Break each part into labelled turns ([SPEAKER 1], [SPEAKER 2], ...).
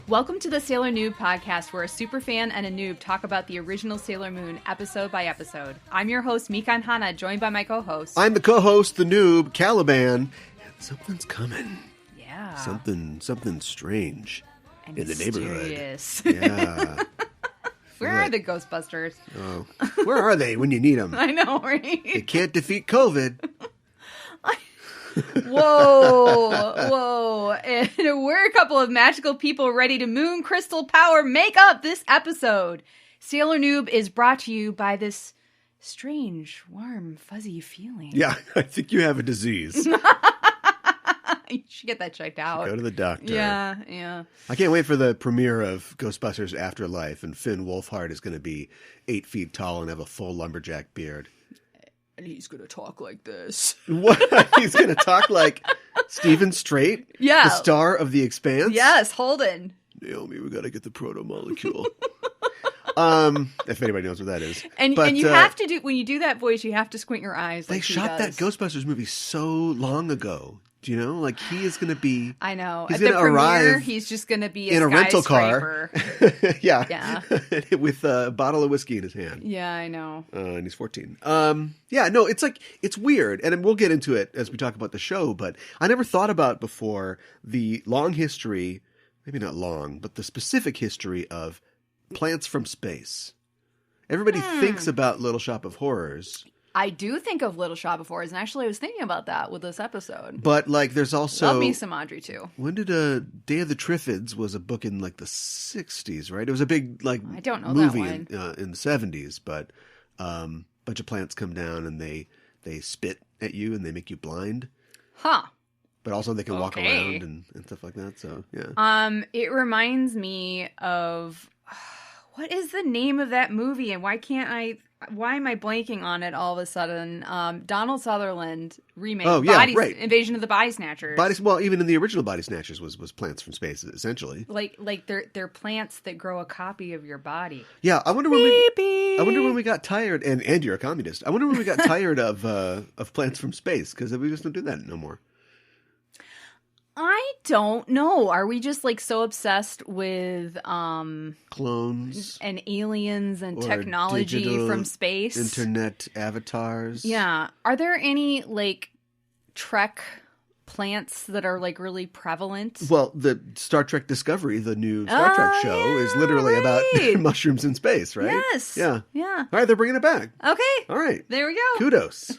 [SPEAKER 1] Welcome to the Sailor Noob podcast, where a superfan and a noob talk about the original Sailor Moon episode by episode. I'm your host, Mikan Hana, joined by my co-host.
[SPEAKER 2] I'm the co-host, the noob, Caliban. And something's coming.
[SPEAKER 1] Yeah.
[SPEAKER 2] Something strange
[SPEAKER 1] And
[SPEAKER 2] in the neighborhood.
[SPEAKER 1] mysterious.
[SPEAKER 2] Yeah.
[SPEAKER 1] Where are the Ghostbusters?
[SPEAKER 2] Oh, where are they when you need them?
[SPEAKER 1] I know, right?
[SPEAKER 2] They can't defeat COVID.
[SPEAKER 1] Whoa. And we're a couple of magical people ready to moon crystal power make up this episode. Sailor Noob is brought to you by this strange, warm, fuzzy feeling.
[SPEAKER 2] Yeah, I think you have a disease.
[SPEAKER 1] You should get that checked out.
[SPEAKER 2] Go to the doctor.
[SPEAKER 1] Yeah.
[SPEAKER 2] I can't wait for the premiere of Ghostbusters Afterlife, and Finn Wolfhard is going to be 8 feet tall and have a full lumberjack beard.
[SPEAKER 1] And he's going to talk like this.
[SPEAKER 2] What? He's going to talk like Stephen Strait?
[SPEAKER 1] Yeah.
[SPEAKER 2] The star of The Expanse?
[SPEAKER 1] Yes, Holden.
[SPEAKER 2] Naomi, we got to get the proto-molecule. If anybody knows what that is.
[SPEAKER 1] And you have to do, when you do that voice, you have to squint your eyes.
[SPEAKER 2] They
[SPEAKER 1] like
[SPEAKER 2] shot that Ghostbusters movie so long ago. Do you know? Like, he is going to be...
[SPEAKER 1] I know.
[SPEAKER 2] He's
[SPEAKER 1] At the
[SPEAKER 2] going to
[SPEAKER 1] premiere,
[SPEAKER 2] arrive
[SPEAKER 1] he's just going to be
[SPEAKER 2] in a rental car. Yeah. With a bottle of whiskey in his hand.
[SPEAKER 1] Yeah, I know.
[SPEAKER 2] And he's 14. Yeah, no, it's weird. And we'll get into it as we talk about the show, but I never thought about before the long history, maybe not long, but the specific history of plants from space. Everybody thinks about Little Shop of Horrors.
[SPEAKER 1] I do think of Little Shop of Horrors, and actually I was thinking about that with this episode.
[SPEAKER 2] But, like, there's also...
[SPEAKER 1] Love me some Audrey, too.
[SPEAKER 2] When did Day of the Triffids was a book in, like, the 60s, right? It was a big, like,
[SPEAKER 1] I don't know
[SPEAKER 2] movie
[SPEAKER 1] that one.
[SPEAKER 2] In the 70s, but a bunch of plants come down and they spit at you and they make you blind.
[SPEAKER 1] Huh.
[SPEAKER 2] But also they can walk around and stuff like that, so, yeah.
[SPEAKER 1] It reminds me of... What is the name of that movie, and why am I blanking on it all of a sudden? Donald Sutherland remake.
[SPEAKER 2] Oh, yeah, right.
[SPEAKER 1] Invasion of the Body Snatchers.
[SPEAKER 2] Well, even in the original Body Snatchers was plants from space, essentially.
[SPEAKER 1] Like they're plants that grow a copy of your body.
[SPEAKER 2] Yeah, I wonder when we got tired, and you're a communist. I wonder when we got tired of plants from space, because we just don't do that no more.
[SPEAKER 1] I don't know. Are we just like so obsessed with
[SPEAKER 2] clones
[SPEAKER 1] and aliens and technology from space?
[SPEAKER 2] Internet avatars.
[SPEAKER 1] Yeah. Are there any like Trek plants that are like really prevalent?
[SPEAKER 2] Well, the Star Trek Discovery, the new Star Trek show, is literally about mushrooms in space, right?
[SPEAKER 1] Yes.
[SPEAKER 2] Yeah.
[SPEAKER 1] Yeah.
[SPEAKER 2] All right, they're bringing it back.
[SPEAKER 1] Okay.
[SPEAKER 2] All right.
[SPEAKER 1] There we go.
[SPEAKER 2] Kudos.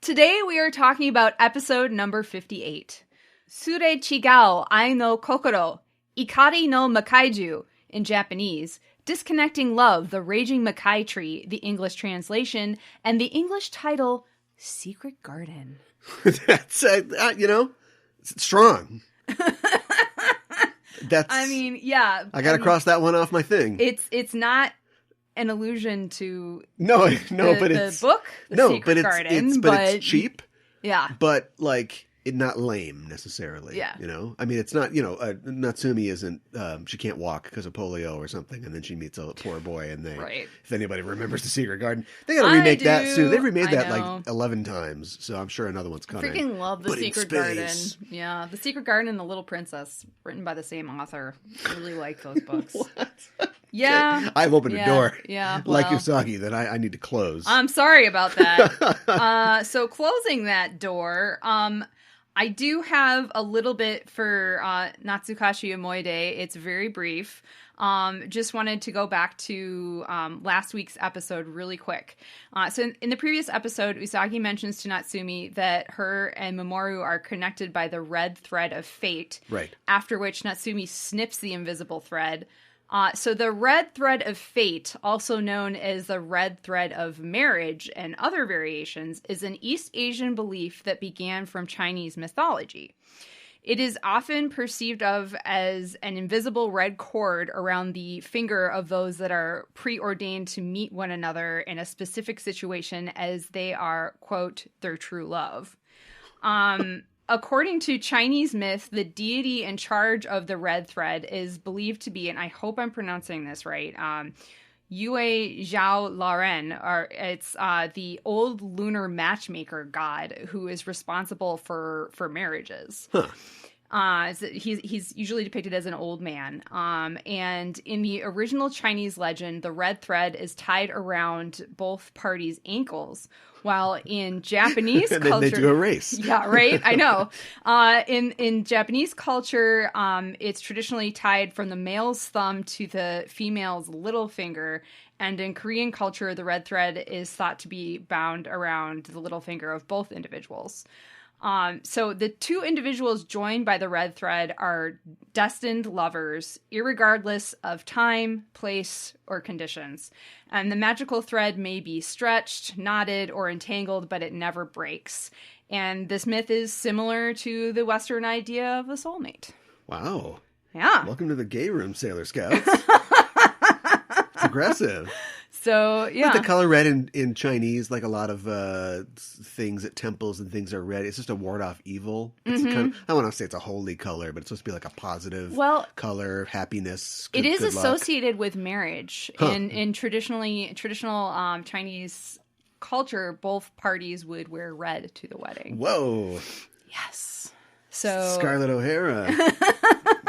[SPEAKER 1] Today we are talking about episode number 58. Sure chigao ai no kokoro, ikari no makaiju in Japanese, Disconnecting Love, the Raging Makai Tree, the English translation, and the English title, Secret Garden.
[SPEAKER 2] That's, it's strong.
[SPEAKER 1] I mean, yeah.
[SPEAKER 2] I got to cross that one off my thing.
[SPEAKER 1] It's not an allusion to
[SPEAKER 2] but it's
[SPEAKER 1] the book, Secret Garden,
[SPEAKER 2] but it's cheap.
[SPEAKER 1] Yeah,
[SPEAKER 2] but like not lame necessarily.
[SPEAKER 1] Yeah,
[SPEAKER 2] I mean, it's not. Natsumi isn't. She can't walk because of polio or something, and then she meets a poor boy, and if anybody remembers the Secret Garden, they got to remake that soon. They remade that like 11 times, so I'm sure another one's coming.
[SPEAKER 1] I freaking love the Secret Garden. Yeah, the Secret Garden and the Little Princess, written by the same author. I really like those books.
[SPEAKER 2] What?
[SPEAKER 1] Yeah.
[SPEAKER 2] Okay. I've opened a door.
[SPEAKER 1] Yeah.
[SPEAKER 2] Like Usagi that I need to close.
[SPEAKER 1] I'm sorry about that. So closing that door, I do have a little bit for Natsukashi Omoide. It's very brief. Just wanted to go back to last week's episode really quick. So in the previous episode, Usagi mentions to Natsumi that her and Mamoru are connected by the red thread of fate.
[SPEAKER 2] Right. After
[SPEAKER 1] which Natsumi snips the invisible thread. So the red thread of fate, also known as the red thread of marriage and other variations, is an East Asian belief that began from Chinese mythology. It is often perceived of as an invisible red cord around the finger of those that are preordained to meet one another in a specific situation as they are, quote, their true love. According to Chinese myth, the deity in charge of the red thread is believed to be, and I hope I'm pronouncing this right, Yue Zhao Laren, or it's the old lunar matchmaker god who is responsible for marriages. Huh. He's usually depicted as an old man. And in the original Chinese legend, the red thread is tied around both parties' ankles, while in Japanese
[SPEAKER 2] and
[SPEAKER 1] culture,
[SPEAKER 2] then they do a race.
[SPEAKER 1] Yeah, right. I know. In Japanese culture, it's traditionally tied from the male's thumb to the female's little finger, and in Korean culture, the red thread is thought to be bound around the little finger of both individuals. So the two individuals joined by the red thread are destined lovers, irregardless of time, place, or conditions. And the magical thread may be stretched, knotted, or entangled, but it never breaks. And this myth is similar to the Western idea of a soulmate.
[SPEAKER 2] Wow.
[SPEAKER 1] Yeah.
[SPEAKER 2] Welcome to the gay room, Sailor Scouts. It's aggressive.
[SPEAKER 1] So, yeah.
[SPEAKER 2] But the color red in Chinese, like a lot of things at temples and things are red. It's just to ward off evil. It's kind of, I don't want to say it's a holy color, but it's supposed to be like a positive color, happiness.
[SPEAKER 1] It is
[SPEAKER 2] good
[SPEAKER 1] associated with marriage. In traditional Chinese culture, both parties would wear red to the wedding.
[SPEAKER 2] Whoa.
[SPEAKER 1] Yes. So
[SPEAKER 2] Scarlett O'Hara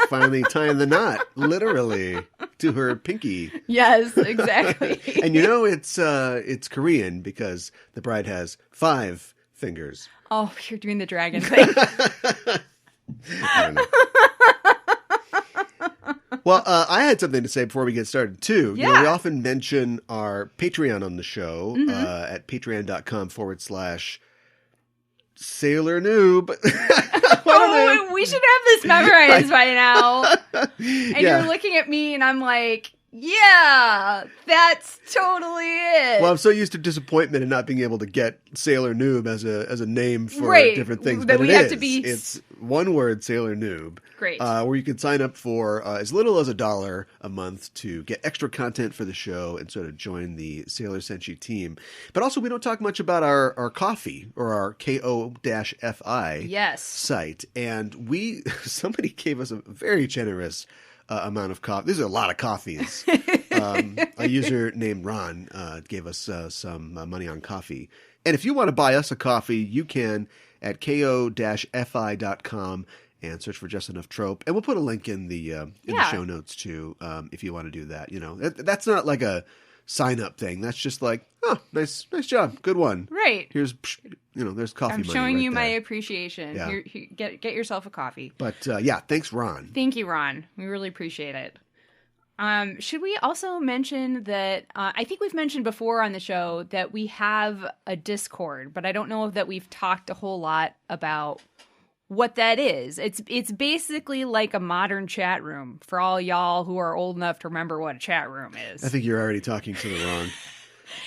[SPEAKER 2] finally tying the knot, literally, to her pinky.
[SPEAKER 1] Yes, exactly.
[SPEAKER 2] And it's Korean because the bride has 5 fingers.
[SPEAKER 1] Oh, you're doing the dragon thing.
[SPEAKER 2] I don't know. Well, I had something to say before we get started, too.
[SPEAKER 1] Yeah.
[SPEAKER 2] We often mention our Patreon on the show at patreon.com/Sailor Noob.
[SPEAKER 1] Oh, we should have this memorized by now. And you're looking at me and I'm like, yeah, that's totally it.
[SPEAKER 2] Well, I'm so used to disappointment and not being able to get Sailor Noob as a name for different things.
[SPEAKER 1] That
[SPEAKER 2] but it's one word, Sailor Noob.
[SPEAKER 1] Great.
[SPEAKER 2] Where you can sign up for as little as $1 a month to get extra content for the show and sort of join the Sailor Senshi team. But also, we don't talk much about our Kōhī or our Ko-Fi site. And somebody gave us a very generous amount of coffee. These are a lot of coffees. A user named Ron gave us some money on coffee. And if you want to buy us a coffee, you can at ko-fi.com and search for Just Enough Trope. And we'll put a link in the show notes too, if you want to do that. That's not like a sign up thing. That's just like, oh, nice job, good one.
[SPEAKER 1] Right.
[SPEAKER 2] Here's there's coffee money.
[SPEAKER 1] I'm showing you
[SPEAKER 2] there.
[SPEAKER 1] my appreciation.
[SPEAKER 2] Yeah.
[SPEAKER 1] Here, get yourself a coffee.
[SPEAKER 2] But thanks, Ron.
[SPEAKER 1] Thank you, Ron. We really appreciate it. Should we also mention that I think we've mentioned before on the show that we have a Discord, but I don't know that we've talked a whole lot about what that is. It's basically like a modern chat room for all y'all who are old enough to remember what a chat room is.
[SPEAKER 2] I think you're already talking to the wrong.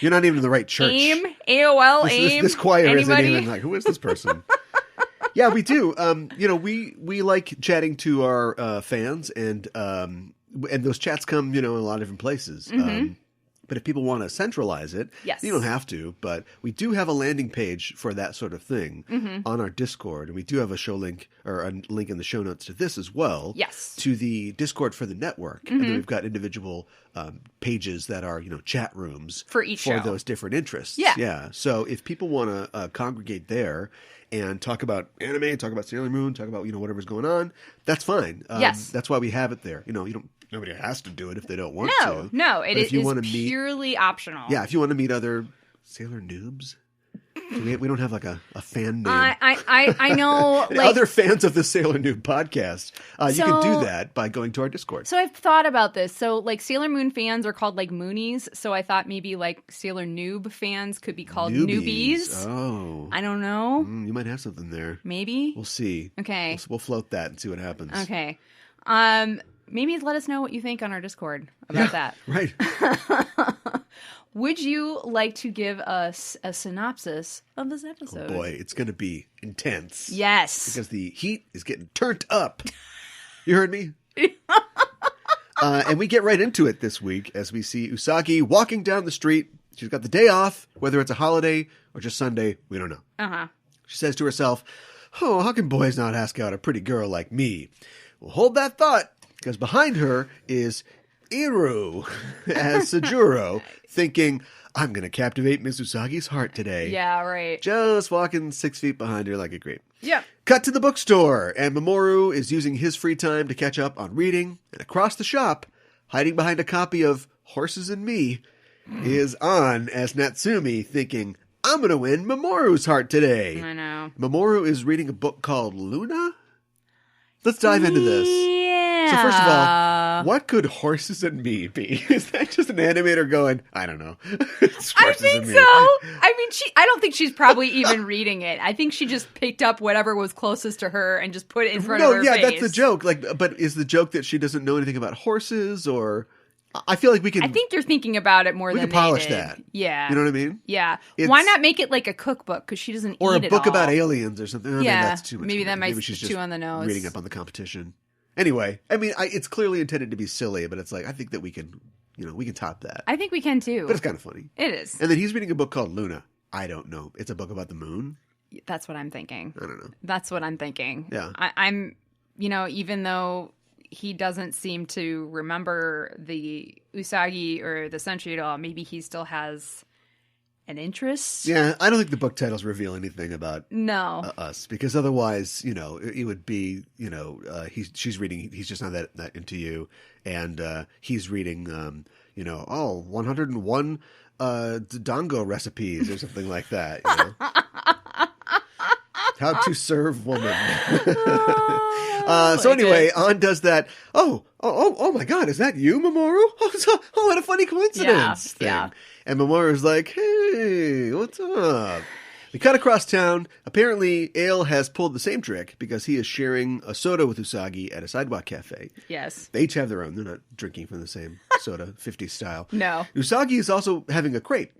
[SPEAKER 2] You're not even in the right church.
[SPEAKER 1] AIM, AOL, AIM.
[SPEAKER 2] This choir
[SPEAKER 1] anybody?
[SPEAKER 2] isn't even like, who is this person? Yeah, we do. We like chatting to our fans, and those chats come, in a lot of different places.
[SPEAKER 1] Mm-hmm.
[SPEAKER 2] But if people want to centralize it, you don't have to. But we do have a landing page for that sort of thing on our Discord. And we do have a show link or a link in the show notes to this as well.
[SPEAKER 1] Yes.
[SPEAKER 2] To the Discord for the network. And then we've got individual pages that are, chat rooms.
[SPEAKER 1] For each show.
[SPEAKER 2] For those different interests.
[SPEAKER 1] Yeah.
[SPEAKER 2] Yeah. So if people want to congregate there and talk about anime, talk about Sailor Moon, talk about, whatever's going on, that's fine.
[SPEAKER 1] Yes.
[SPEAKER 2] That's why we have it there. Nobody has to do it if they don't want to.
[SPEAKER 1] No, it is purely optional.
[SPEAKER 2] Yeah, if you want to meet other Sailor Noobs. We don't have like a fan name.
[SPEAKER 1] I know.
[SPEAKER 2] Other fans of the Sailor Noob podcast, you can do that by going to our Discord.
[SPEAKER 1] So I've thought about this. So Sailor Moon fans are called Moonies. So I thought maybe Sailor Noob fans could be called Newbies.
[SPEAKER 2] Oh.
[SPEAKER 1] I don't know.
[SPEAKER 2] You might have something there.
[SPEAKER 1] Maybe.
[SPEAKER 2] We'll see.
[SPEAKER 1] Okay.
[SPEAKER 2] We'll float that and see what happens.
[SPEAKER 1] Okay. maybe let us know what you think on our Discord about that.
[SPEAKER 2] Right.
[SPEAKER 1] Would you like to give us a synopsis of this episode?
[SPEAKER 2] Oh boy, it's going to be intense.
[SPEAKER 1] Yes.
[SPEAKER 2] Because the heat is getting turned up. You heard me? And we get right into it this week as we see Usagi walking down the street. She's got the day off, whether it's a holiday or just Sunday, we don't know.
[SPEAKER 1] Uh-huh.
[SPEAKER 2] She says to herself, oh, how can boys not ask out a pretty girl like me? Well, hold that thought, because behind her is Iru as Sajuro, thinking, I'm going to captivate Miss Usagi's heart today.
[SPEAKER 1] Yeah, right.
[SPEAKER 2] Just walking 6 feet behind her like a creep.
[SPEAKER 1] Yeah.
[SPEAKER 2] Cut to the bookstore, and Mamoru is using his free time to catch up on reading, and across the shop, hiding behind a copy of Horses and Me, is An as Natsumi, thinking, I'm going to win Mamoru's heart today.
[SPEAKER 1] I know.
[SPEAKER 2] Mamoru is reading a book called Luna? Let's dive into this.
[SPEAKER 1] Yeah.
[SPEAKER 2] So first of all, what could Horses and Me be? Is that just an animator going, I don't know.
[SPEAKER 1] I think so. I mean, I don't think she's probably even reading it. I think she just picked up whatever was closest to her and just put it in front of her face.
[SPEAKER 2] That's the joke. But is the joke that she doesn't know anything about horses, or I feel like we can.
[SPEAKER 1] I think you're thinking about it more than
[SPEAKER 2] we can polish
[SPEAKER 1] they did.
[SPEAKER 2] that.
[SPEAKER 1] Yeah,
[SPEAKER 2] you know what I mean.
[SPEAKER 1] Yeah. Why not make it like a cookbook? Because she doesn't
[SPEAKER 2] or
[SPEAKER 1] eat
[SPEAKER 2] a book
[SPEAKER 1] it all.
[SPEAKER 2] about aliens or something. Oh,
[SPEAKER 1] yeah,
[SPEAKER 2] that's too much.
[SPEAKER 1] Maybe that might
[SPEAKER 2] maybe she's
[SPEAKER 1] too
[SPEAKER 2] just
[SPEAKER 1] on the nose.
[SPEAKER 2] Reading up on the competition. Anyway, I mean, it's clearly intended to be silly, but it's like I think that we can, we can top that.
[SPEAKER 1] I think we can too.
[SPEAKER 2] But it's kind of funny.
[SPEAKER 1] It is.
[SPEAKER 2] And then he's reading a book called Luna. I don't know. It's a book about the moon.
[SPEAKER 1] That's what I'm thinking.
[SPEAKER 2] I don't know.
[SPEAKER 1] That's what I'm thinking.
[SPEAKER 2] Yeah.
[SPEAKER 1] I'm, even though he doesn't seem to remember the Usagi or the Sentry at all, maybe he still has an interest.
[SPEAKER 2] Yeah, I don't think the book titles reveal anything about us, because otherwise, it would be, she's reading, he's just not that into you, and he's reading, 101 dango recipes or something like that. How to serve woman. So anyway, An does that. Oh my God, is that you, Mamoru? Oh, what a funny coincidence.
[SPEAKER 1] Yeah.
[SPEAKER 2] And Mamoru's like, hey, what's up? We cut across town. Apparently, Ail has pulled the same trick because he is sharing a soda with Usagi at a sidewalk cafe.
[SPEAKER 1] Yes.
[SPEAKER 2] They each have their own. They're not drinking from the same soda, 50s style.
[SPEAKER 1] No.
[SPEAKER 2] Usagi is also having a crepe.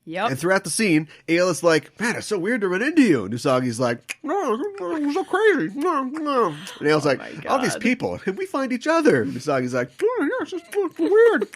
[SPEAKER 1] Yep.
[SPEAKER 2] And throughout the scene, Ail is like, man, it's so weird to run into you. And Usagi's like, no, it's so crazy. No. And Ail's like, all these people, and we find each other. And Usagi's like, oh, yeah, it's just weird.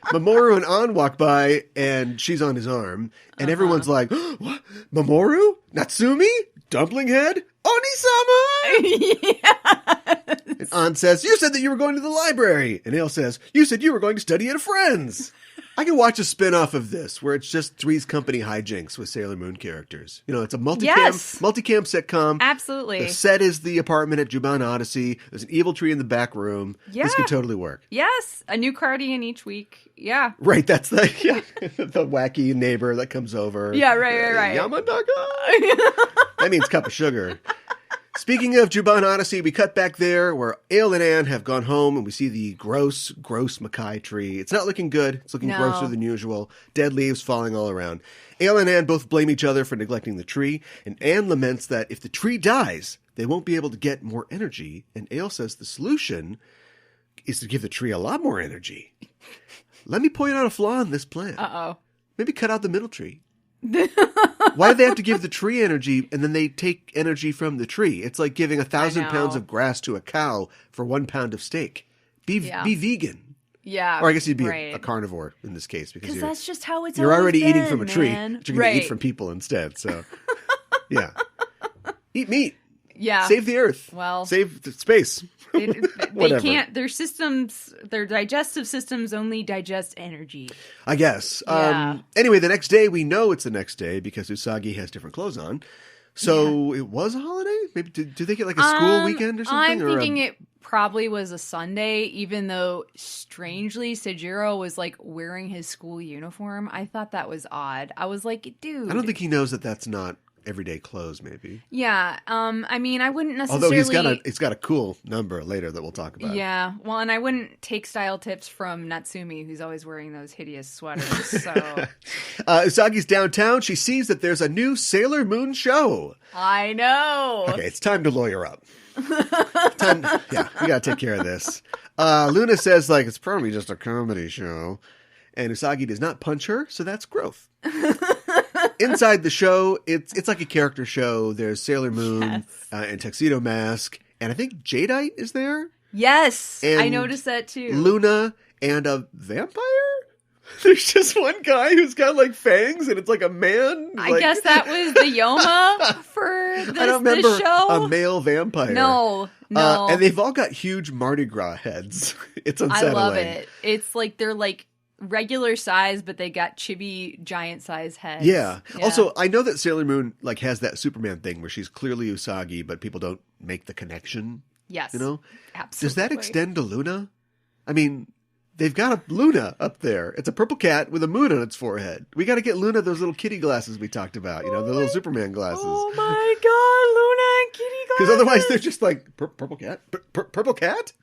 [SPEAKER 2] Mamoru and An walk by, and she's on his arm. And everyone's like, what? Mamoru? Natsumi? Dumpling Head? Oni-sama?
[SPEAKER 1] Yes.
[SPEAKER 2] And An says, you said that you were going to the library. And Ail says, you said you were going to study at a friend's. I can watch a spin-off of this where it's just Three's Company hijinks with Sailor Moon characters. It's a multicam sitcom.
[SPEAKER 1] Absolutely.
[SPEAKER 2] The set is the apartment at Juban Odyssey. There's an evil tree in the back room. Yeah. This could totally work.
[SPEAKER 1] Yes. A new Cardian each week. Yeah.
[SPEAKER 2] Right. That's the wacky neighbor that comes over.
[SPEAKER 1] Yeah, right.
[SPEAKER 2] Yamantaka. That means cup of sugar. Speaking of Juban Odyssey, we cut back there where Ail and An have gone home, and we see the gross Makai tree. It's not looking good. It's looking grosser than usual. Dead leaves falling all around. Ail and An both blame each other for neglecting the tree, and An laments that if the tree dies, they won't be able to get more energy, and Ail says the solution is to give the tree a lot more energy. Let me point out a flaw in this plan.
[SPEAKER 1] Uh-oh.
[SPEAKER 2] Maybe cut out the middle tree. Why do they have to give the tree energy and then they take energy from the tree? It's like giving 1,000 pounds of grass to a cow for 1 pound of steak. Be vegan.
[SPEAKER 1] Yeah.
[SPEAKER 2] Or I guess you'd be a carnivore in this case because
[SPEAKER 1] that's just how it's
[SPEAKER 2] you're already
[SPEAKER 1] been,
[SPEAKER 2] eating from a tree,
[SPEAKER 1] man.
[SPEAKER 2] but you're going to eat from people instead. So, yeah. Eat meat.
[SPEAKER 1] Yeah.
[SPEAKER 2] Save the earth.
[SPEAKER 1] Well,
[SPEAKER 2] save the space.
[SPEAKER 1] They can't, their digestive systems only digest energy.
[SPEAKER 2] I guess.
[SPEAKER 1] Yeah.
[SPEAKER 2] Anyway, the next day, we know it's the next day because Usagi has different clothes on. So it was a holiday? Maybe do they get like a school weekend or something?
[SPEAKER 1] I'm thinking it probably was a Sunday, even though strangely Sajuro was like wearing his school uniform. I thought that was odd. I was like, dude.
[SPEAKER 2] I don't think he knows that that's not everyday clothes, maybe.
[SPEAKER 1] Yeah. I mean, I wouldn't necessarily.
[SPEAKER 2] Although it's got a cool number later that we'll talk about.
[SPEAKER 1] Yeah. Well, and I wouldn't take style tips from Natsumi, who's always wearing those hideous sweaters. So
[SPEAKER 2] Usagi's downtown. She sees that there's a new Sailor Moon show.
[SPEAKER 1] I know.
[SPEAKER 2] Okay, it's time to lawyer up. We gotta take care of this. Luna says, like, it's probably just a comedy show. And Usagi does not punch her, so that's growth. Inside the show, it's like a character show. There's Sailor Moon and Tuxedo Mask. And I think Jadeite is there.
[SPEAKER 1] Yes,
[SPEAKER 2] and
[SPEAKER 1] I noticed that too.
[SPEAKER 2] Luna and a vampire? There's just one guy who's got like fangs and it's like a man.
[SPEAKER 1] I guess that was the Yoma for this,
[SPEAKER 2] I don't remember
[SPEAKER 1] this show.
[SPEAKER 2] A male vampire.
[SPEAKER 1] No.
[SPEAKER 2] And they've all got huge Mardi Gras heads. It's unsettling.
[SPEAKER 1] I love it. It's like they're like regular size, but they got chibi giant size heads.
[SPEAKER 2] Yeah. Also, I know that Sailor Moon like has that Superman thing where she's clearly Usagi, but people don't make the connection.
[SPEAKER 1] Yes.
[SPEAKER 2] You know?
[SPEAKER 1] Absolutely.
[SPEAKER 2] Does that extend to Luna? I mean, they've got a Luna up there. It's a purple cat with a moon on its forehead. We got to get Luna those little kitty glasses we talked about. You know, the little Superman glasses.
[SPEAKER 1] Oh my God, Luna and kitty glasses.
[SPEAKER 2] Because otherwise they're just like, purple cat? Purple cat?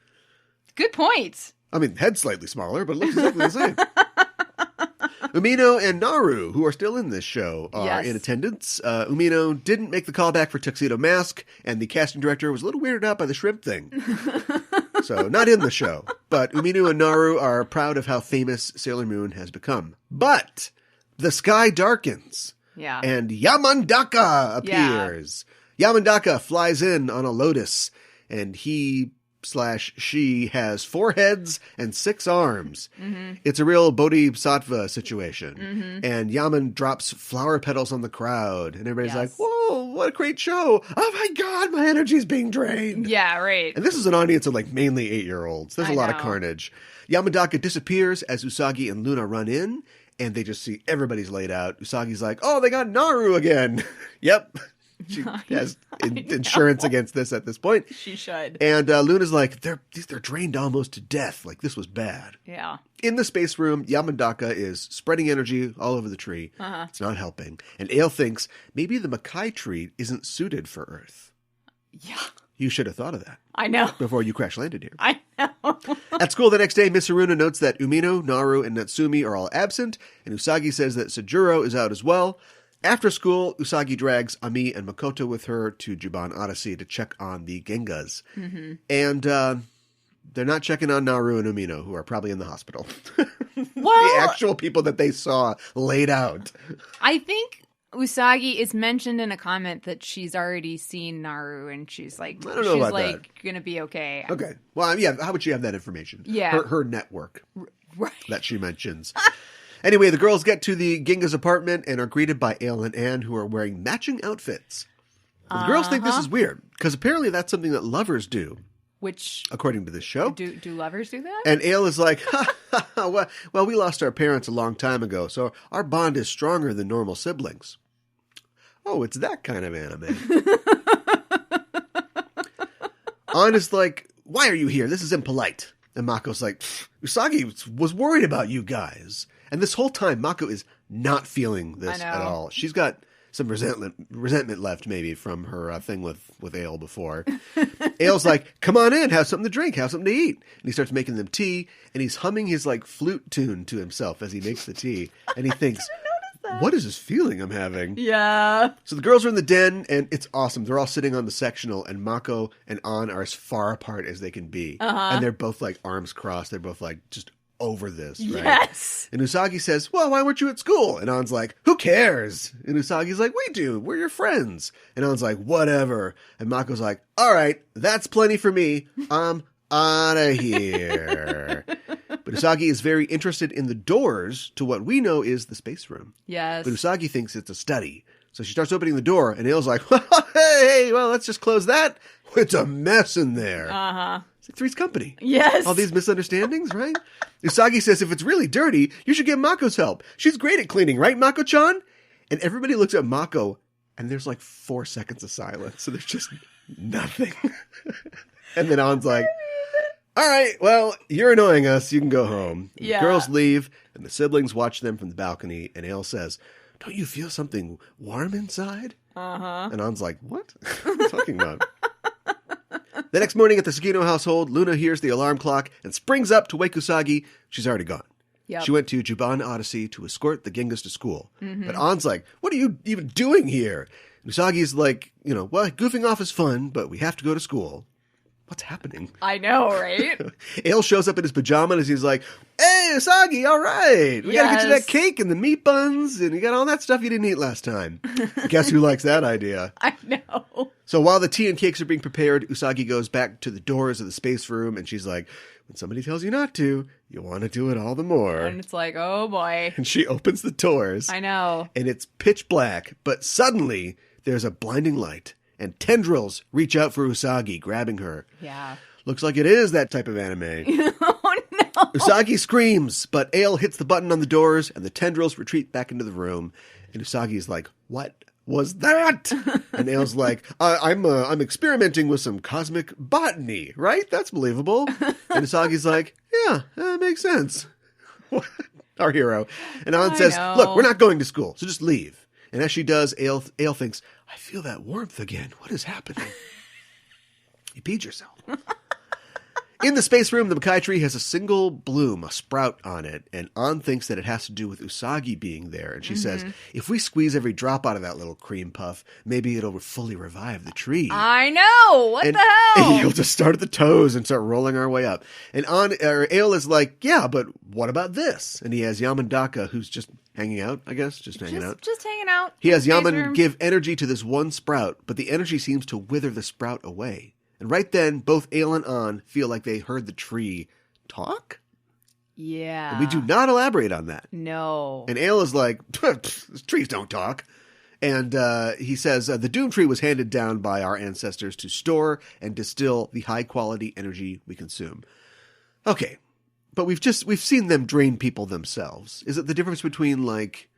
[SPEAKER 1] Good point.
[SPEAKER 2] I mean, head's slightly smaller, but it looks exactly the same. Umino and Naru, who are still in this show, are in attendance. Umino didn't make the callback for Tuxedo Mask, and the casting director was a little weirded out by the shrimp thing. So, not in the show. But Umino and Naru are proud of how famous Sailor Moon has become. But the sky darkens.
[SPEAKER 1] Yeah.
[SPEAKER 2] And Yamantaka appears. Yeah. Yamantaka flies in on a lotus, and he/she has 4 heads and 6 arms. Mm-hmm. It's a real bodhisattva situation. Mm-hmm. And Yaman drops flower petals on the crowd. And everybody's like, whoa, what a great show. Oh my God, my energy's being drained.
[SPEAKER 1] Yeah, right.
[SPEAKER 2] And this is an audience of like mainly 8-year-olds. There's a lot of carnage. Yamantaka disappears as Usagi and Luna run in. And they just see everybody's laid out. Usagi's like, oh, they got Naru again. Yep. She has insurance against this at this point.
[SPEAKER 1] She should.
[SPEAKER 2] And Luna's like, they're drained almost to death. Like, this was bad.
[SPEAKER 1] Yeah.
[SPEAKER 2] In the space room, Yamantaka is spreading energy all over the tree. It's not helping. And Ail thinks maybe the Makai tree isn't suited for Earth.
[SPEAKER 1] Yeah.
[SPEAKER 2] You should have thought of that.
[SPEAKER 1] I know.
[SPEAKER 2] Before you crash landed here.
[SPEAKER 1] I know.
[SPEAKER 2] At school the next day, Miss Haruna notes that Umino, Naru, and Natsumi are all absent. And Usagi says that Sajuro is out as well. After school, Usagi drags Ami and Makoto with her to Juban Odyssey to check on the Gengas. Mm-hmm. And they're not checking on Naru and Umino, who are probably in the hospital. The actual people that they saw laid out.
[SPEAKER 1] I think Usagi is mentioned in a comment that she's already seen Naru, and she's like,
[SPEAKER 2] I don't know about that.
[SPEAKER 1] Gonna be okay.
[SPEAKER 2] Okay. Well, yeah, how would she have that information?
[SPEAKER 1] Yeah.
[SPEAKER 2] Her network.
[SPEAKER 1] Right.
[SPEAKER 2] That she mentions. Anyway, the girls get to the Genga's apartment and are greeted by Ail and An, who are wearing matching outfits. The girls think this is weird, because apparently that's something that lovers do.
[SPEAKER 1] Which,
[SPEAKER 2] according to this show.
[SPEAKER 1] Do lovers do that?
[SPEAKER 2] And Ail is like, well, we lost our parents a long time ago, so our bond is stronger than normal siblings. Oh, it's that kind of anime. An is like, why are you here? This is impolite. And Mako's like, Usagi was worried about you guys. And this whole time, Mako is not feeling this at all. She's got some resentment left, maybe, from her thing with Ail before. Ail's like, come on in, have something to drink, have something to eat. And he starts making them tea, and he's humming his like flute tune to himself as he makes the tea. And he thinks, what is this feeling I'm having?
[SPEAKER 1] Yeah.
[SPEAKER 2] So the girls are in the den, and it's awesome. They're all sitting on the sectional, and Mako and An are as far apart as they can be. And they're both like arms crossed. They're both like just over this, right?
[SPEAKER 1] Yes.
[SPEAKER 2] And Usagi says, well, why weren't you at school? And An's like, who cares? And Usagi's like, we do. We're your friends. And An's like, whatever. And Mako's like, all right, that's plenty for me. I'm out of here. But Usagi is very interested in the doors to what we know is the space room.
[SPEAKER 1] Yes.
[SPEAKER 2] But Usagi thinks it's a study. So she starts opening the door, and Ail's like, hey, well, let's just close that. It's a mess in there.
[SPEAKER 1] Uh-huh.
[SPEAKER 2] It's like Three's Company.
[SPEAKER 1] Yes.
[SPEAKER 2] All these misunderstandings, right? Usagi says if it's really dirty, you should get Mako's help. She's great at cleaning, right, Mako-chan? And everybody looks at Mako, and there's like 4 seconds of silence. So there's just nothing. And then An's like, all right, well, you're annoying us. You can go home.
[SPEAKER 1] Yeah.
[SPEAKER 2] The girls leave, and the siblings watch them from the balcony, and Ail says, don't you feel something warm inside?
[SPEAKER 1] Uh-huh.
[SPEAKER 2] And An's like, what? What are you talking about? The next morning at the Sugino household, Luna hears the alarm clock and springs up to wake Usagi. She's already gone.
[SPEAKER 1] Yep.
[SPEAKER 2] She went to Juban Odyssey to escort the Gengas to school. Mm-hmm. But An's like, what are you even doing here? Usagi's like, well, goofing off is fun, but we have to go to school. What's happening?
[SPEAKER 1] I know, right?
[SPEAKER 2] Ail shows up in his pajamas. He's like, hey, Usagi, all right. We got to get you that cake and the meat buns, and you got all that stuff you didn't eat last time. Guess who likes that idea?
[SPEAKER 1] I know.
[SPEAKER 2] So while the tea and cakes are being prepared, Usagi goes back to the doors of the space room, and she's like, when somebody tells you not to, you want to do it all the more.
[SPEAKER 1] And it's like, oh boy.
[SPEAKER 2] And she opens the doors.
[SPEAKER 1] I know.
[SPEAKER 2] And it's pitch black, but suddenly there's a blinding light. And tendrils reach out for Usagi, grabbing her.
[SPEAKER 1] Yeah.
[SPEAKER 2] Looks like it is that type of anime.
[SPEAKER 1] Oh, no.
[SPEAKER 2] Usagi screams, but Ail hits the button on the doors, and the tendrils retreat back into the room. And Usagi's like, what was that? And Ail's like, I'm experimenting with some cosmic botany, right? That's believable. And Usagi's like, yeah, that makes sense. Our hero. And An says, look, we're not going to school, so just leave. And as she does, Ail thinks, I feel that warmth again. What is happening? You peed yourself. In the space room, the Makai tree has a single bloom, a sprout on it, and An thinks that it has to do with Usagi being there. And she says, if we squeeze every drop out of that little cream puff, maybe it'll fully revive the tree.
[SPEAKER 1] I know! What the hell?
[SPEAKER 2] And you'll just start at the toes and start rolling our way up. And Ail is like, yeah, but what about this? And he has Yamantaka, who's just hanging out, I guess, just hanging out.
[SPEAKER 1] Just hanging out.
[SPEAKER 2] He has Yaman give energy to this one sprout, but the energy seems to wither the sprout away. And right then, both Ail and An feel like they heard the tree talk?
[SPEAKER 1] Yeah.
[SPEAKER 2] And we do not elaborate on that.
[SPEAKER 1] No.
[SPEAKER 2] And Ail is like, trees don't talk. And he says, the Doom Tree was handed down by our ancestors to store and distill the high-quality energy we consume. Okay, but we've seen them drain people themselves. Is it the difference between, like,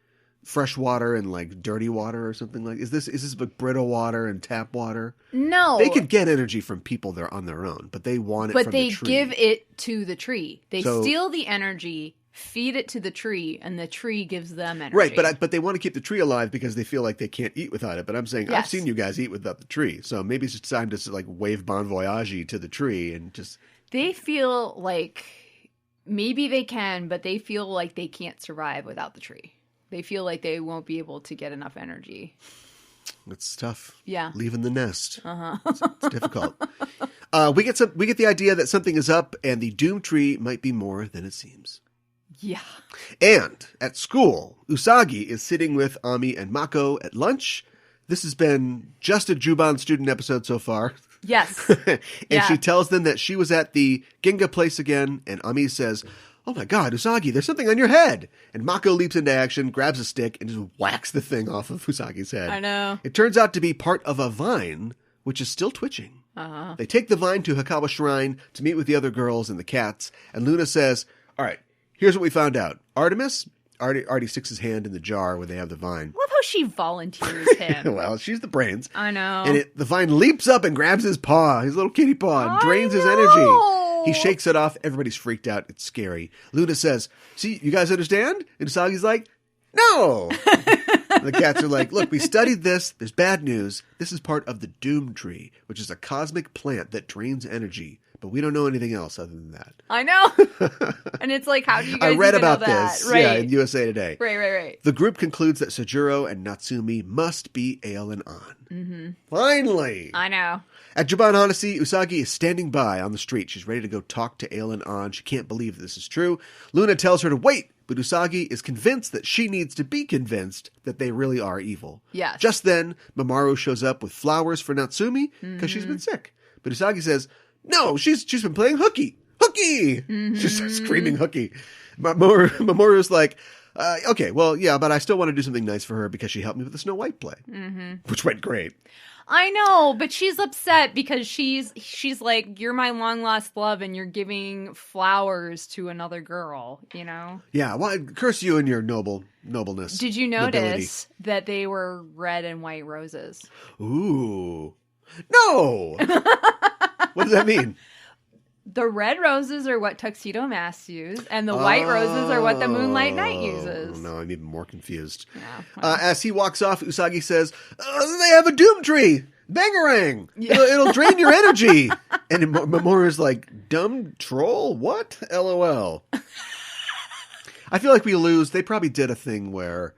[SPEAKER 2] fresh water and, like, dirty water or something like? Is this like brittle water and tap water?
[SPEAKER 1] No.
[SPEAKER 2] They could get energy from people there on their own, but they want it from the tree.
[SPEAKER 1] But they give it to the tree. They steal the energy, feed it to the tree, and the tree gives them energy.
[SPEAKER 2] Right, but they want to keep the tree alive because they feel like they can't eat without it. But I'm saying, I've seen you guys eat without the tree, so maybe it's just time to, like, wave bon voyage to the tree and just...
[SPEAKER 1] They feel like... Maybe they can, but they feel like they can't survive without the tree. They feel like they won't be able to get enough energy.
[SPEAKER 2] It's tough.
[SPEAKER 1] Yeah.
[SPEAKER 2] Leaving the nest. It's difficult. We get the idea that something is up and the Doom Tree might be more than it seems.
[SPEAKER 1] Yeah. And
[SPEAKER 2] at school, Usagi is sitting with Ami and Mako at lunch. This has been just a Juban student episode so far.
[SPEAKER 1] Yes.
[SPEAKER 2] And she tells them that she was at the Ginga place again, and Ami says, oh my god, Usagi, there's something on your head. And Mako leaps into action, grabs a stick, and just whacks the thing off of Usagi's head.
[SPEAKER 1] I know.
[SPEAKER 2] It turns out to be part of a vine, which is still twitching.
[SPEAKER 1] Uh-huh.
[SPEAKER 2] They take the vine to Hakawa Shrine to meet with the other girls and the cats, and Luna says, all right, here's what we found out. Artemis already sticks his hand in the jar where they have the vine.
[SPEAKER 1] I love how she volunteers him.
[SPEAKER 2] Well, she's the brains.
[SPEAKER 1] I know.
[SPEAKER 2] And the vine leaps up and grabs his paw, his little kitty paw, and drains his energy. He shakes it off. Everybody's freaked out. It's scary. Luna says, see, you guys understand? And Usagi's like, no. The cats are like, look, we studied this. There's bad news. This is part of the Doom Tree, which is a cosmic plant that drains energy. But we don't know anything else other than that.
[SPEAKER 1] I know. And it's like, how do you guys
[SPEAKER 2] I read
[SPEAKER 1] even
[SPEAKER 2] about
[SPEAKER 1] know that?
[SPEAKER 2] this
[SPEAKER 1] Right.
[SPEAKER 2] in USA Today.
[SPEAKER 1] Right.
[SPEAKER 2] The group concludes that Sojuro and Natsumi must be Ail and An.
[SPEAKER 1] Mm-hmm.
[SPEAKER 2] Finally!
[SPEAKER 1] I know.
[SPEAKER 2] At Juban Honesty, Usagi is standing by on the street. She's ready to go talk to Ail and An. She can't believe this is true. Luna tells her to wait, but Usagi is convinced that she needs to be convinced that they really are evil.
[SPEAKER 1] Yes.
[SPEAKER 2] Just then, Mamoru shows up with flowers for Natsumi because she's been sick. But Usagi says, no, she's been playing hooky. Hooky! She starts screaming hooky. Mamoru's like, okay, well, yeah, but I still want to do something nice for her because she helped me with the Snow White play, which went great.
[SPEAKER 1] I know, but she's upset because she's like, you're my long lost love and you're giving flowers to another girl, you know?
[SPEAKER 2] Yeah, well, curse you and your nobleness.
[SPEAKER 1] Did you notice that they were red and white roses?
[SPEAKER 2] Ooh. No! What does that mean?
[SPEAKER 1] The red roses are what Tuxedo Mask use, and the white roses are what the Moonlight Knight uses.
[SPEAKER 2] No, I'm even more confused.
[SPEAKER 1] Yeah, well.
[SPEAKER 2] As he walks off, Usagi says, they have a Doom Tree! Bangarang! Yeah. It'll drain your energy! And Mamoru's like, dumb troll? What? LOL. I feel like we lose. They probably did a thing where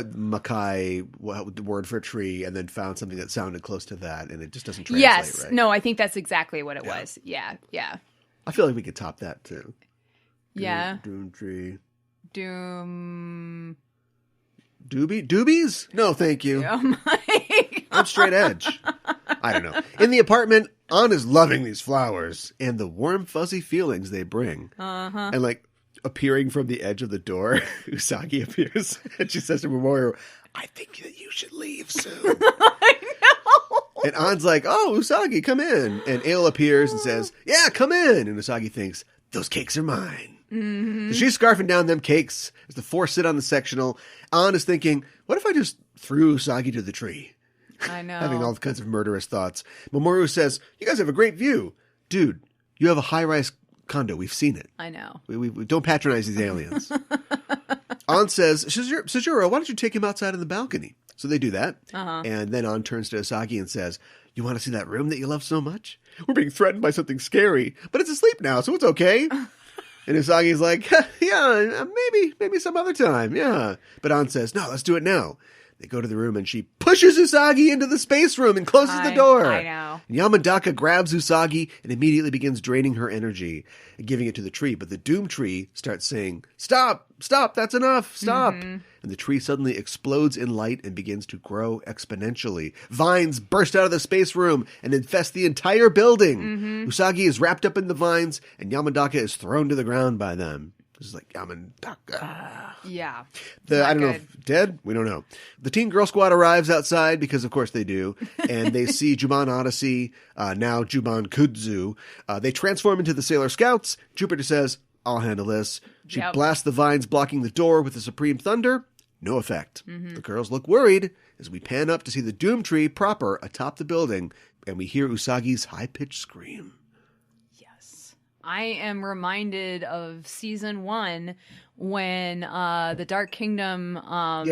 [SPEAKER 2] Makai word for tree and then found something that sounded close to that, and it just doesn't translate
[SPEAKER 1] Yes.
[SPEAKER 2] right.
[SPEAKER 1] No, I think that's exactly what it was. Yeah. Yeah.
[SPEAKER 2] I feel like we could top that too.
[SPEAKER 1] Yeah.
[SPEAKER 2] Doom tree.
[SPEAKER 1] Doom.
[SPEAKER 2] Doobies? No, thank you.
[SPEAKER 1] Oh my God.
[SPEAKER 2] I'm straight edge. I don't know. In the apartment, An is loving these flowers and the warm, fuzzy feelings they bring.
[SPEAKER 1] Uh-huh.
[SPEAKER 2] And like appearing from the edge of the door, Usagi appears and she says to Mamoru, I think that you should leave soon.
[SPEAKER 1] I know.
[SPEAKER 2] And An's like, oh, Usagi, come in. And Ail appears and says, yeah, come in. And Usagi thinks, those cakes are mine.
[SPEAKER 1] Mm-hmm.
[SPEAKER 2] So she's scarfing down them cakes as the four sit on the sectional. An is thinking, what if I just threw Usagi to the tree?
[SPEAKER 1] I know.
[SPEAKER 2] Having all kinds of murderous thoughts. Mamoru says, you guys have a great view. Dude, you have a high-rise condo. We've seen it.
[SPEAKER 1] I know.
[SPEAKER 2] We don't patronize these aliens. An says, Shizuru, why don't you take him outside on the balcony? So they do that.
[SPEAKER 1] Uh-huh.
[SPEAKER 2] And then An turns to Usagi and says, you want to see that room that you love so much? We're being threatened by something scary, but it's asleep now, so it's okay. And Usagi's like, yeah, maybe some other time, yeah. But An says, no, let's do it now. They go to the room and she pushes Usagi into the space room and closes the door.
[SPEAKER 1] I know.
[SPEAKER 2] And Yamantaka grabs Usagi and immediately begins draining her energy and giving it to the tree. But the Doom Tree starts saying, stop, that's enough, stop.
[SPEAKER 1] Mm-hmm.
[SPEAKER 2] And the tree suddenly explodes in light and begins to grow exponentially. Vines burst out of the space room and infest the entire building.
[SPEAKER 1] Mm-hmm.
[SPEAKER 2] Usagi is wrapped up in the vines and Yamantaka is thrown to the ground by them. This is like Yamantaka.
[SPEAKER 1] Yeah.
[SPEAKER 2] I don't know if dead. We don't know. The Teen Girl Squad arrives outside because, of course, they do, and they see Juban Odyssey, now Juban Kudzu. They transform into the Sailor Scouts. Jupiter says, "I'll handle this." She blasts the vines blocking the door with the Supreme Thunder. No effect. The girls look worried as we pan up to see the Doom Tree proper atop the building, and we hear Usagi's high-pitched scream.
[SPEAKER 1] I am reminded of season 1 when the Dark Kingdom had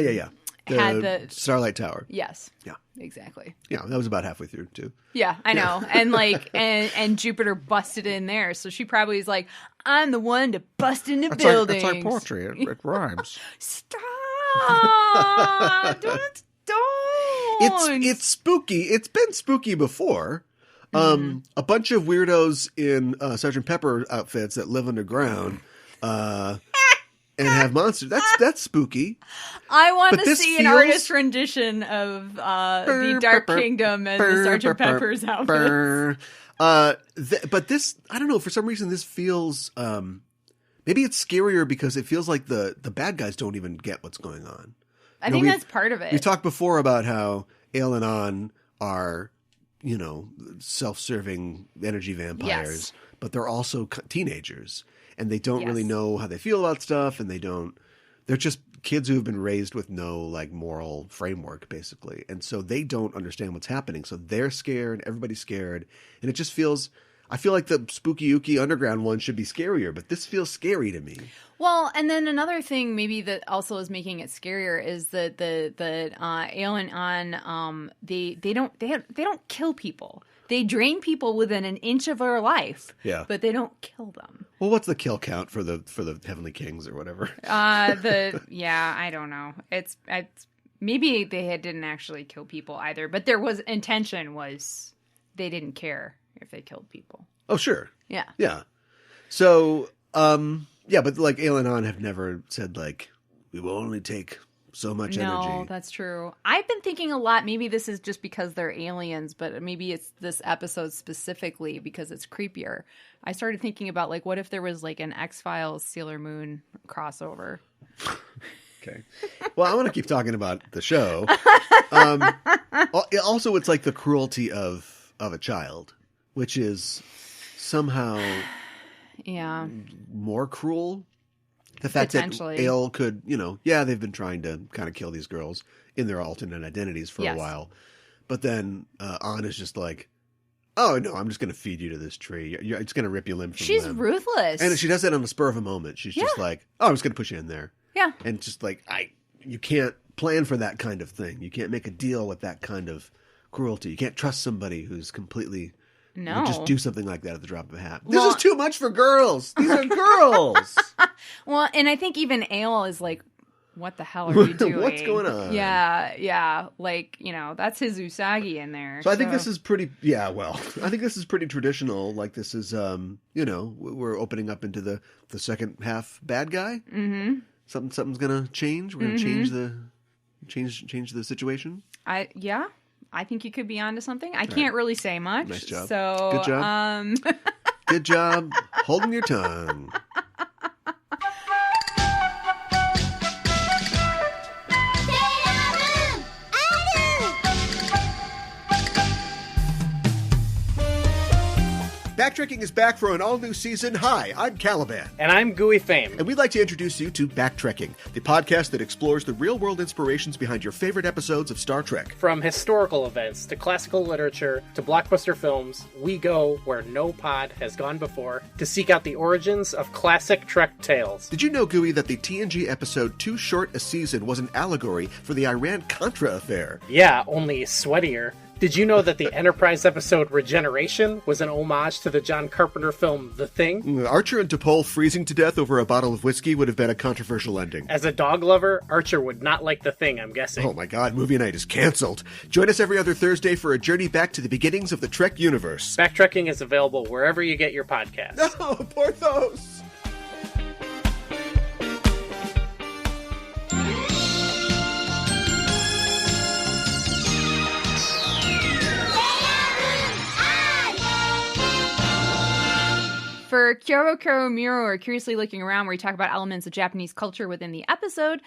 [SPEAKER 1] the
[SPEAKER 2] Starlight Tower.
[SPEAKER 1] Yes.
[SPEAKER 2] Yeah.
[SPEAKER 1] Exactly.
[SPEAKER 2] Yeah, that was about halfway through too.
[SPEAKER 1] Yeah, I know. And like and Jupiter busted in there. So she probably is like, I'm the one to bust into buildings.
[SPEAKER 2] It's like poetry. It rhymes.
[SPEAKER 1] Stop. Don't.
[SPEAKER 2] It's spooky. It's been spooky before. A bunch of weirdos in Sgt. Pepper outfits that live underground and have monsters. That's spooky.
[SPEAKER 1] I want to see an artist rendition of the Dark Kingdom and the Sgt. Pepper's outfits.
[SPEAKER 2] But this, I don't know, for some reason this feels, maybe it's scarier because it feels like the bad guys don't even get what's going on.
[SPEAKER 1] I think that's part of it.
[SPEAKER 2] We've talked before about how Ail and An are, self-serving energy vampires, but they're also teenagers and they don't really know how they feel about stuff. And they're just kids who have been raised with no like moral framework basically. And so they don't understand what's happening. So they're scared. Everybody's scared. And it just feels, I feel like the Spooky Yuki Underground one should be scarier, but this feels scary to me.
[SPEAKER 1] Well, and then another thing maybe that also is making it scarier is that the Ail and An, they don't kill people. They drain people within an inch of their life. Yeah. But they don't kill them.
[SPEAKER 2] Well, what's the kill count for the Heavenly Kings or whatever?
[SPEAKER 1] I don't know. It's maybe they didn't actually kill people either, but intention was they didn't care if they killed people.
[SPEAKER 2] Oh, sure.
[SPEAKER 1] Yeah.
[SPEAKER 2] Yeah. So, but like Ail and An have never said like, we will only take so much energy.
[SPEAKER 1] No, that's true. I've been thinking a lot, maybe this is just because they're aliens, but maybe it's this episode specifically because it's creepier. I started thinking about like, what if there was like an X-Files Sailor Moon crossover?
[SPEAKER 2] Okay. Well, I want to keep talking about the show. Also, it's like the cruelty of a child, which is somehow more cruel. The fact that Ail could, they've been trying to kind of kill these girls in their alternate identities for a while. But then An is just like, oh, no, I'm just going to feed you to this tree. It's going to rip your limb from
[SPEAKER 1] She's
[SPEAKER 2] limb.
[SPEAKER 1] Ruthless.
[SPEAKER 2] And she does that on the spur of a moment. She's just like, oh, I'm just going to push you in there.
[SPEAKER 1] Yeah.
[SPEAKER 2] And just like, you can't plan for that kind of thing. You can't make a deal with that kind of cruelty. You can't trust somebody who's completely...
[SPEAKER 1] No.
[SPEAKER 2] Just do something like that at the drop of a hat. This is too much for girls. These are girls.
[SPEAKER 1] Well, and I think even Ail is like, what the hell are you doing?
[SPEAKER 2] What's going on?
[SPEAKER 1] Yeah. Like, that's his Usagi in there.
[SPEAKER 2] So I think this is pretty, I think this is pretty traditional. Like this is, we're opening up into the second half bad guy. Mm-hmm. Something's going to change. We're going to change the situation.
[SPEAKER 1] I think you could be onto something. I can't really say much.
[SPEAKER 2] Nice job.
[SPEAKER 1] So,
[SPEAKER 2] good job. Good job holding your tongue. Backtracking is back for an all-new season. Hi, I'm Caliban.
[SPEAKER 3] And I'm Gooey Fame.
[SPEAKER 2] And we'd like to introduce you to Backtracking, the podcast that explores the real-world inspirations behind your favorite episodes of Star Trek.
[SPEAKER 3] From historical events to classical literature to blockbuster films, we go where no pod has gone before to seek out the origins of classic Trek tales.
[SPEAKER 2] Did you know, Gooey, that the TNG episode Too Short a Season was an allegory for the Iran-Contra affair?
[SPEAKER 3] Yeah, only sweatier. Did you know that the Enterprise episode Regeneration was an homage to the John Carpenter film The Thing?
[SPEAKER 2] Archer and T'Pol freezing to death over a bottle of whiskey would have been a controversial ending.
[SPEAKER 3] As a dog lover, Archer would not like The Thing, I'm guessing.
[SPEAKER 2] Oh my god, movie night is canceled. Join us every other Thursday for a journey back to the beginnings of the Trek universe.
[SPEAKER 3] Backtracking is available wherever you get your podcasts.
[SPEAKER 2] No, Porthos!
[SPEAKER 1] For Kyoro Kyoro Miro, or Curiously Looking Around, where we talk about elements of Japanese culture within the episode,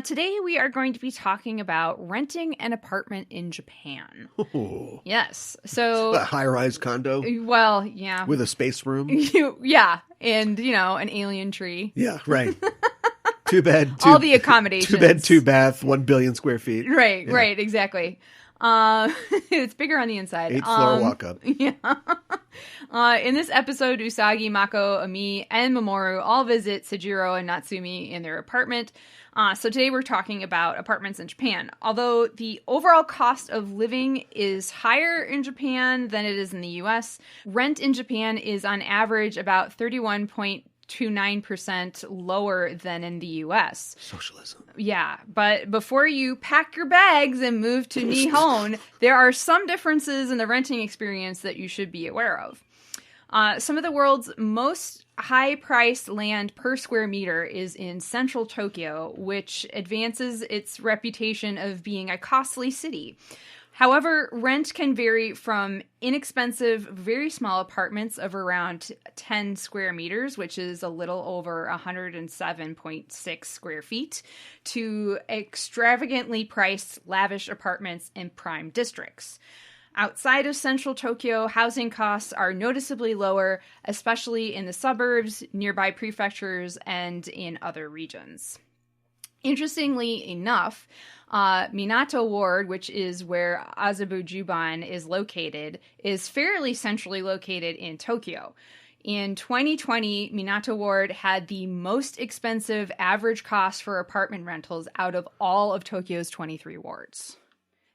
[SPEAKER 1] today we are going to be talking about renting an apartment in Japan.
[SPEAKER 2] Ooh.
[SPEAKER 1] Yes. So
[SPEAKER 2] a high-rise condo?
[SPEAKER 1] Well, yeah.
[SPEAKER 2] With a space room?
[SPEAKER 1] Yeah. And, an alien tree.
[SPEAKER 2] Yeah, right. Two bed.
[SPEAKER 1] All the accommodations.
[SPEAKER 2] 2 bed, 2 bath, 1 billion square feet.
[SPEAKER 1] Right, exactly. It's bigger on the inside.
[SPEAKER 2] 8th floor walk up.
[SPEAKER 1] Yeah. In this episode, Usagi, Mako, Ami, and Mamoru all visit Sejiro and Natsumi in their apartment. So today we're talking about apartments in Japan. Although the overall cost of living is higher in Japan than it is in the US, rent in Japan is on average about 31.29% lower than in the US.
[SPEAKER 2] Socialism.
[SPEAKER 1] Yeah, but before you pack your bags and move to Nihon, there are some differences in the renting experience that you should be aware of. Some of the world's most high-priced land per square meter is in central Tokyo, which advances its reputation of being a costly city. However, rent can vary from inexpensive, very small apartments of around 10 square meters, which is a little over 107.6 square feet, to extravagantly priced, lavish apartments in prime districts. Outside of central Tokyo, housing costs are noticeably lower, especially in the suburbs, nearby prefectures, and in other regions. Interestingly enough, Minato Ward, which is where Azabu Juban is located, is fairly centrally located in Tokyo. In 2020, Minato Ward had the most expensive average cost for apartment rentals out of all of Tokyo's 23 wards.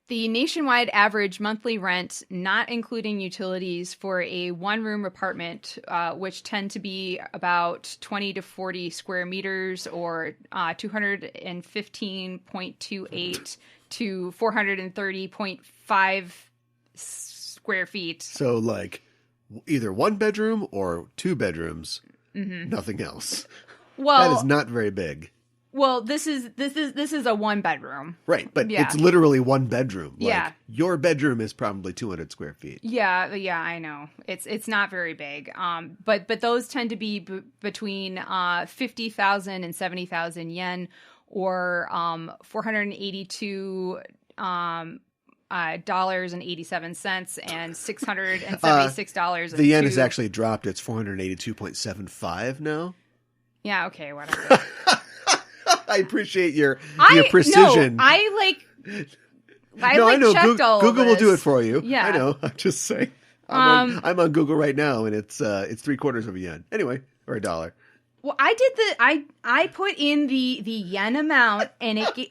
[SPEAKER 1] The nationwide average monthly rent, not including utilities, for a one-room apartment, which tend to be about 20 to 40 square meters or 215.28 to 430.5 square feet.
[SPEAKER 2] So, like, either 1 bedroom or 2 bedrooms, nothing else.
[SPEAKER 1] Well,
[SPEAKER 2] that is not very big.
[SPEAKER 1] Well, this is a 1 bedroom.
[SPEAKER 2] Right, but
[SPEAKER 1] Yeah.
[SPEAKER 2] it's literally 1 bedroom. Like,
[SPEAKER 1] Yeah.
[SPEAKER 2] your bedroom is probably 200 square feet.
[SPEAKER 1] Yeah, I know. It's not very big. But those tend to be between 50,000 and 70,000 yen, or $482 dollars and 87 cents and $676.
[SPEAKER 2] The yen has actually dropped. It's 482.75 now.
[SPEAKER 1] Yeah. Okay. Whatever.
[SPEAKER 2] I appreciate your precision.
[SPEAKER 1] No, I
[SPEAKER 2] know.
[SPEAKER 1] checked all
[SPEAKER 2] Google
[SPEAKER 1] of
[SPEAKER 2] will
[SPEAKER 1] this.
[SPEAKER 2] do it for you.
[SPEAKER 1] Yeah.
[SPEAKER 2] I know. I'm just saying. I'm on Google right now, and it's 3/4 of a yen. Anyway, or $1.
[SPEAKER 1] Well, I did I put in the yen amount, and it. Why are you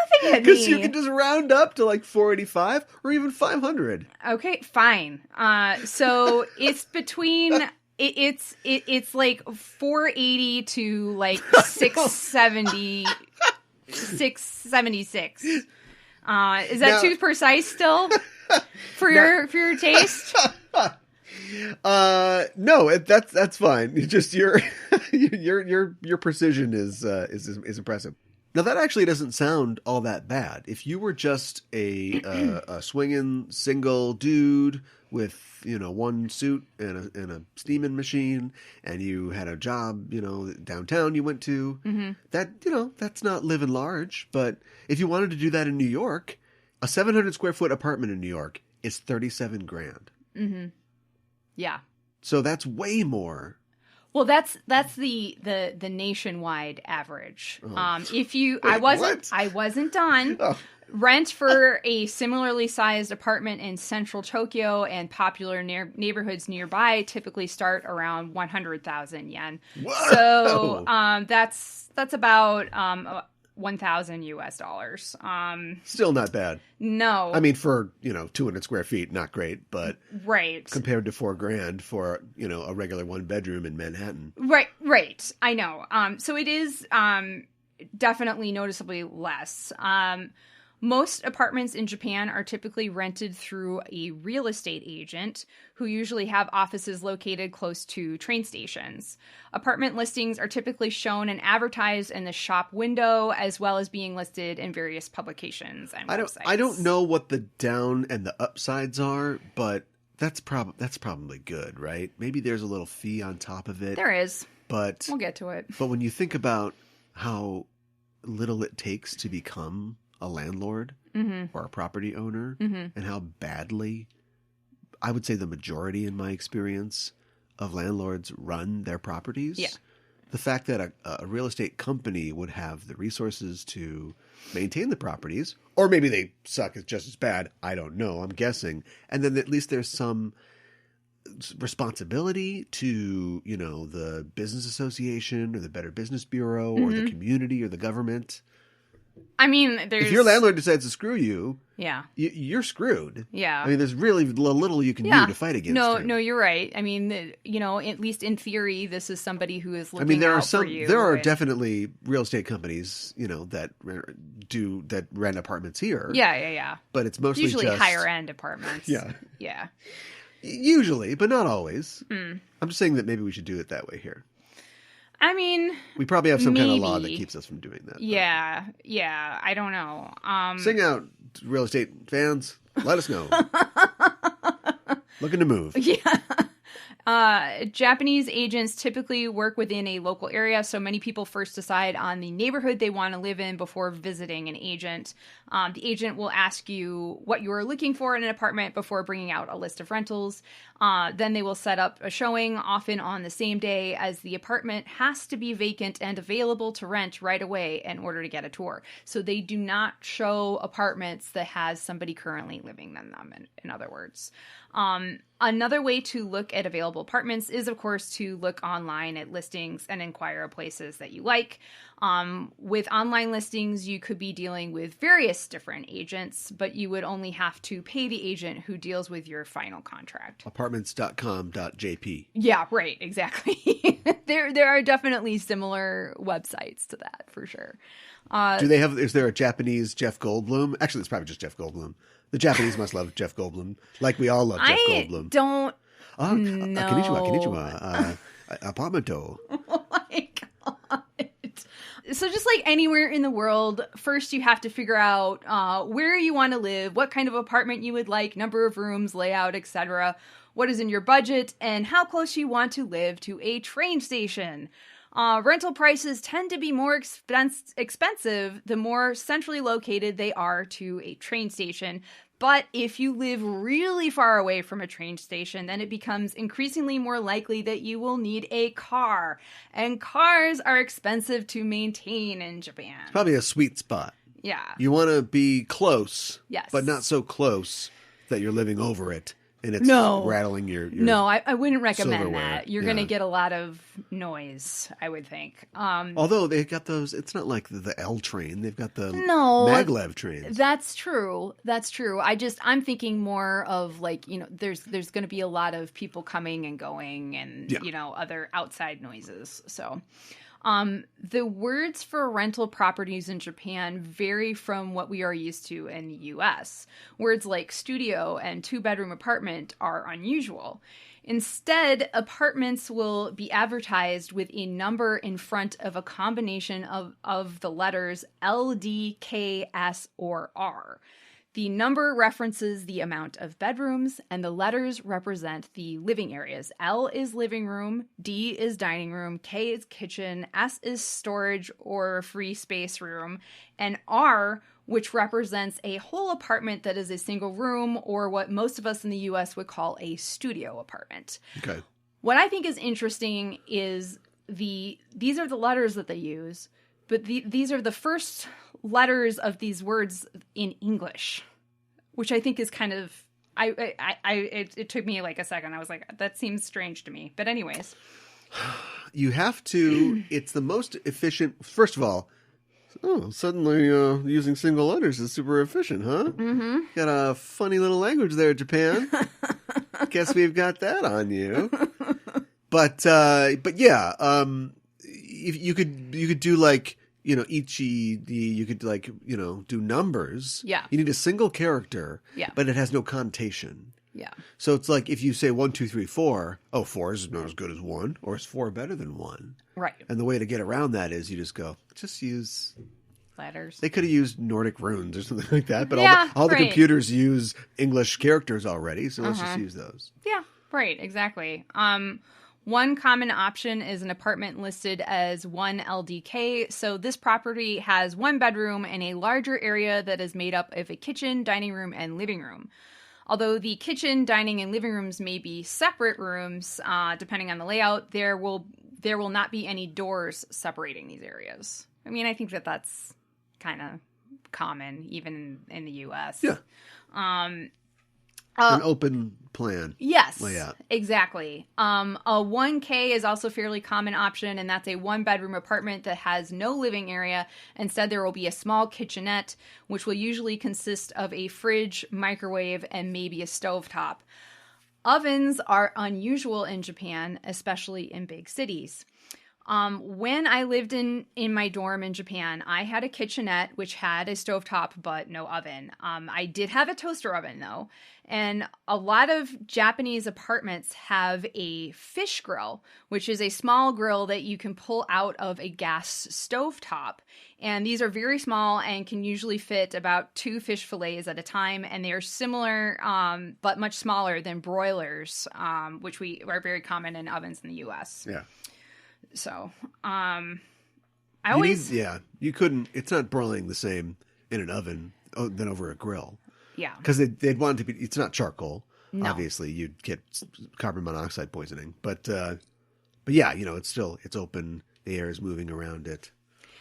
[SPEAKER 1] laughing at me?
[SPEAKER 2] Because you can just round up to like 485 or even 500.
[SPEAKER 1] Okay, fine. So it's between. It's like 480 to like 670 $676. Is that too precise still for your taste?
[SPEAKER 2] No, that's fine. You just your precision is impressive. Now that actually doesn't sound all that bad. If you were just a swinging single dude with one suit and a steaming machine, and you had a job downtown you went to, that's not living large. But if you wanted to do that in New York, a 700 square foot apartment in New York is $37,000.
[SPEAKER 1] Mm-hmm. Yeah.
[SPEAKER 2] So that's way more.
[SPEAKER 1] Well, that's the nationwide average.
[SPEAKER 2] Oh.
[SPEAKER 1] I wasn't done.
[SPEAKER 2] Oh.
[SPEAKER 1] Rent for a similarly sized apartment in central Tokyo and popular neighborhoods nearby typically start around 100,000 yen.
[SPEAKER 2] Whoa.
[SPEAKER 1] So that's about $1,000.
[SPEAKER 2] Still not bad.
[SPEAKER 1] No.
[SPEAKER 2] I mean, for 200 square feet, not great, but
[SPEAKER 1] right
[SPEAKER 2] compared to $4,000 for a regular one bedroom in Manhattan.
[SPEAKER 1] Right. I know. So it is definitely noticeably less. Most apartments in Japan are typically rented through a real estate agent who usually have offices located close to train stations. Apartment listings are typically shown and advertised in the shop window, as well as being listed in various publications and websites.
[SPEAKER 2] I don't know what the down and the upsides are, but that's probably good, right? Maybe there's a little fee on top of it.
[SPEAKER 1] There is.
[SPEAKER 2] But
[SPEAKER 1] we'll get to it.
[SPEAKER 2] But when you think about how little it takes to become a landlord or a property owner, and how badly, I would say the majority in my experience of landlords run their properties.
[SPEAKER 1] Yeah.
[SPEAKER 2] The fact that a real estate company would have the resources to maintain the properties, or maybe they suck just as bad, I don't know, I'm guessing. And then at least there's some responsibility to, the business association or the Better Business Bureau or the community or the government.
[SPEAKER 1] I mean,
[SPEAKER 2] if your landlord decides to screw you,
[SPEAKER 1] yeah,
[SPEAKER 2] you're screwed.
[SPEAKER 1] Yeah.
[SPEAKER 2] I mean, there's really little you can do to fight against him.
[SPEAKER 1] No, you're right. I mean, at least in theory, this is somebody who is looking out for you.
[SPEAKER 2] There are definitely real estate companies, that rent apartments here.
[SPEAKER 1] Yeah.
[SPEAKER 2] But it's mostly
[SPEAKER 1] usually
[SPEAKER 2] just
[SPEAKER 1] higher end apartments.
[SPEAKER 2] Yeah.
[SPEAKER 1] Yeah.
[SPEAKER 2] Usually, but not always. I'm just saying that maybe we should do it that way here.
[SPEAKER 1] I mean,
[SPEAKER 2] we probably have some kind of law that keeps us from doing that.
[SPEAKER 1] Yeah. I don't know.
[SPEAKER 2] Sing out, real estate fans. Let us know. Looking to move.
[SPEAKER 1] Yeah. Japanese agents typically work within a local area, so many people first decide on the neighborhood they want to live in before visiting an agent. The agent will ask you what you are looking for in an apartment before bringing out a list of rentals. Then they will set up a showing, often on the same day, as the apartment has to be vacant and available to rent right away in order to get a tour. So they do not show apartments that has somebody currently living in them, in other words. Another way to look at available apartments is, of course, to look online at listings and inquire of places that you like. With online listings, you could be dealing with various different agents, but you would only have to pay the agent who deals with your final contract.
[SPEAKER 2] Apartments.com.jp.
[SPEAKER 1] Yeah, right, exactly. There are definitely similar websites to that, for sure.
[SPEAKER 2] Is there a Japanese Jeff Goldblum? Actually, it's probably just Jeff Goldblum. The Japanese must love Jeff Goldblum, like we all love Jeff Goldblum.
[SPEAKER 1] I don't know.
[SPEAKER 2] Konnichiwa. Apartmento.
[SPEAKER 1] Oh my God. So just like anywhere in the world, first you have to figure out where you want to live, what kind of apartment you would like, number of rooms, layout, etc., what is in your budget, and how close you want to live to a train station. Rental prices tend to be more expensive the more centrally located they are to a train station. But if you live really far away from a train station, then it becomes increasingly more likely that you will need a car. And cars are expensive to maintain in Japan.
[SPEAKER 2] It's probably a sweet spot.
[SPEAKER 1] Yeah.
[SPEAKER 2] You want to be close,
[SPEAKER 1] yes,
[SPEAKER 2] but not so close that you're living over it. And it's rattling your
[SPEAKER 1] No, I wouldn't recommend
[SPEAKER 2] silverware.
[SPEAKER 1] that. You're going to get a lot of noise, I would think.
[SPEAKER 2] Although they've got those, it's not like the L train. They've got the maglev trains.
[SPEAKER 1] That's true. I'm thinking more of like, there's going to be a lot of people coming and going and, other outside noises. So, The words for rental properties in Japan vary from what we are used to in the US. Words like studio and two-bedroom apartment are unusual. Instead, apartments will be advertised with a number in front of a combination of the letters L, D, K, S, or R. The number references the amount of bedrooms, and the letters represent the living areas. L is living room, D is dining room, K is kitchen, S is storage or free space room, and R, which represents a whole apartment that is a single room, or what most of us in the U.S. would call a studio apartment.
[SPEAKER 2] Okay.
[SPEAKER 1] What I think is interesting is these are the letters that they use, but these are the first letters of these words in English, which I think is kind of it took me like a second. I was like, that seems strange to me. But anyways,
[SPEAKER 2] you have to. It's the most efficient. First of all, suddenly using single letters is super efficient, huh? Mm-hmm. Got a funny little language there, Japan. Guess we've got that on you. But yeah, if you could do like. Ichi, you could do numbers.
[SPEAKER 1] Yeah.
[SPEAKER 2] You need a single character.
[SPEAKER 1] Yeah.
[SPEAKER 2] But it has no connotation.
[SPEAKER 1] Yeah.
[SPEAKER 2] So it's like if you say 1, 2, 3, 4, 4 is not as good as 1, or is 4 better than 1?
[SPEAKER 1] Right.
[SPEAKER 2] And the way to get around that is you just use
[SPEAKER 1] letters.
[SPEAKER 2] They could have used Nordic runes or something like that, but all the computers use English characters already, so let's just use those.
[SPEAKER 1] Yeah, right, exactly. One common option is an apartment listed as 1 LDK. So this property has one bedroom and a larger area that is made up of a kitchen, dining room, and living room. Although the kitchen, dining, and living rooms may be separate rooms, depending on the layout, there will not be any doors separating these areas. I mean, I think that that's kind of common, even in the U.S.
[SPEAKER 2] Yeah. An open plan.
[SPEAKER 1] Yes,
[SPEAKER 2] layout.
[SPEAKER 1] Exactly. A 1K is also a fairly common option, and that's a one-bedroom apartment that has no living area. Instead, there will be a small kitchenette, which will usually consist of a fridge, microwave, and maybe a stovetop. Ovens are unusual in Japan, especially in big cities. When I lived in my dorm in Japan, I had a kitchenette which had a stovetop but no oven. I did have a toaster oven though, and a lot of Japanese apartments have a fish grill, which is a small grill that you can pull out of a gas stovetop. And these are very small and can usually fit about 2 fish fillets at a time, and they are similar but much smaller than broilers, which are very common in ovens in the U.S.
[SPEAKER 2] Yeah.
[SPEAKER 1] So,
[SPEAKER 2] you couldn't, it's not broiling the same in an oven than over a grill.
[SPEAKER 1] Yeah.
[SPEAKER 2] Because they'd want it to be, it's not charcoal.
[SPEAKER 1] No.
[SPEAKER 2] Obviously, you'd get carbon monoxide poisoning. But yeah, it's open, the air is moving around it.